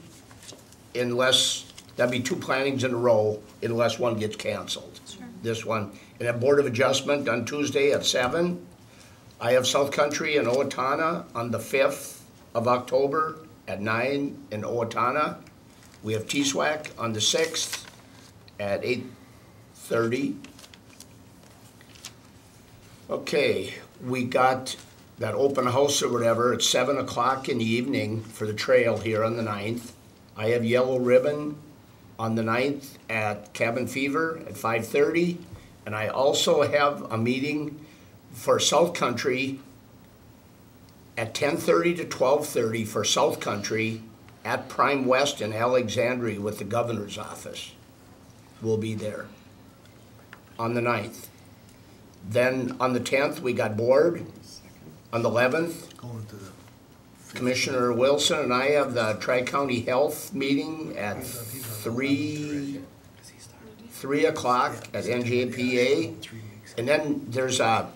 unless, that'd be 2 plannings in a row, unless one gets canceled. This one. And at Board of Adjustment on Tuesday at 7. I have South Country and Owatonna on the 5th of October at 9 in Owatonna. We have TSWAC on the 6th at 8:30. Okay, we got that open house or whatever at 7 o'clock in the evening for the trail here on the 9th. I have Yellow Ribbon on the 9th at Cabin Fever at 5:30. And I also have a meeting for South Country at 10:30 to 12:30 for South Country at Prime West in Alexandria with the governor's office. We'll be there on the 9th. Then on the 10th, we got board. On the 11th, Commissioner Wilson and I have the Tri-County Health meeting at 3 o'clock at NJPA. And then there's a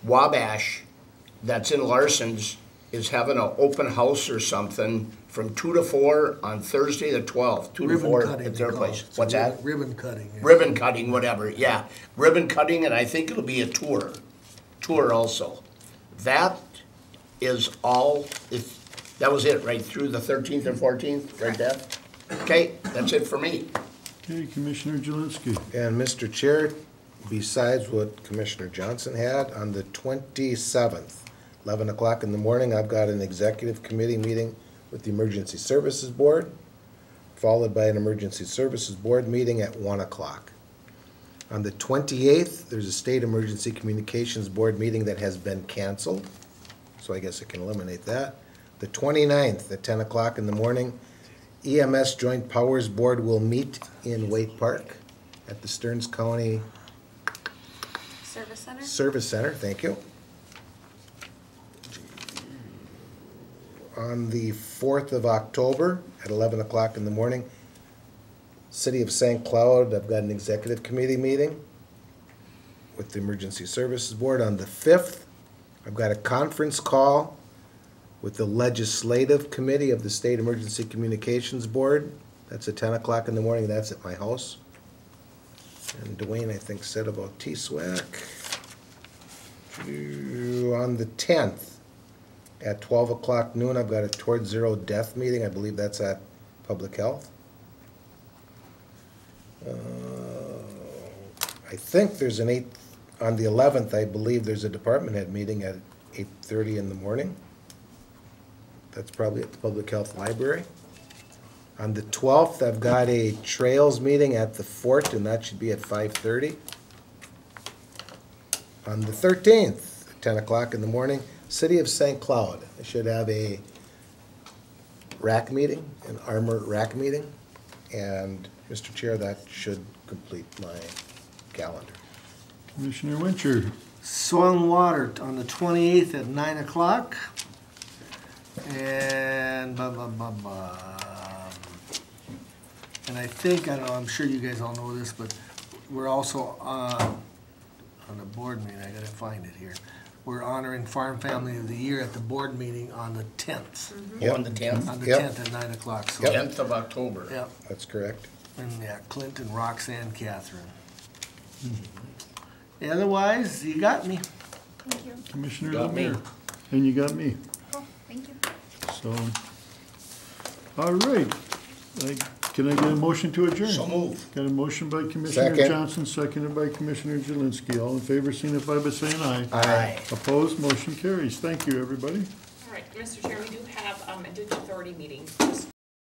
Wabash that's in Larson's is having an open house or something from 2 to 4 on Thursday the 12th, 2 to 4 at their place. What's that? Ribbon cutting. Yeah. Ribbon cutting, whatever, yeah. Ribbon cutting, and I think it'll be a tour also. That is all, that was it, right through the 13th and 14th, right there? Okay, that's it for me. Okay, Commissioner Jelinski. And Mr. Chair, besides what Commissioner Johnson had, on the 27th, 11 o'clock in the morning, I've got an executive committee meeting with the Emergency Services Board, followed by an Emergency Services Board meeting at 1 o'clock. On the 28th, there's a State Emergency Communications Board meeting that has been canceled, so I guess I can eliminate that. The 29th at 10 o'clock in the morning, EMS Joint Powers Board will meet in Waite Park at the Stearns County Service Center, thank you. On the 4th of October at 11 o'clock in the morning, City of St. Cloud, I've got an executive committee meeting with the Emergency Services Board. On the 5th, I've got a conference call with the Legislative Committee of the State Emergency Communications Board. That's at 10 o'clock in the morning. That's at my house. And Dwayne, I think, said about TSWAC. On the 10th, at 12 o'clock noon, I've got a Towards Zero Death meeting. I believe that's at Public Health. I think there's an on the 11th, I believe there's a department head meeting at 8:30 in the morning. That's probably at the Public Health Library. On the 12th, I've got a Trails meeting at the Fort, and that should be at 5:30. On the 13th, 10 o'clock in the morning, City of St. Cloud. I should have a RAC meeting, an Armor RAC meeting. And, Mr. Chair, that should complete my calendar. Commissioner Wincher. Soil and Water on the 28th at 9 o'clock. And and I think, I don't know, I'm sure you guys all know this, but we're also on the board meeting, I gotta find it here. We're honoring Farm Family of the Year at the board meeting on the 10th. Yep. On the 10th? On the Yep. 10th at 9 o'clock. So 10th of October. Yep. That's correct. And yeah, Clinton, Roxanne, Catherine. Otherwise, you got me. Thank you. Commissioner Got me. Lemire. And you got me. Cool, thank you. So, all right. I Can I get a motion to adjourn? So moved. Got a motion by Commissioner Second. Johnson, seconded by Commissioner Jelinski. All in favor, signify by saying aye. Aye. Opposed, motion carries. Thank you, everybody. All right, Mr. Chair, we do have a ditch authority meeting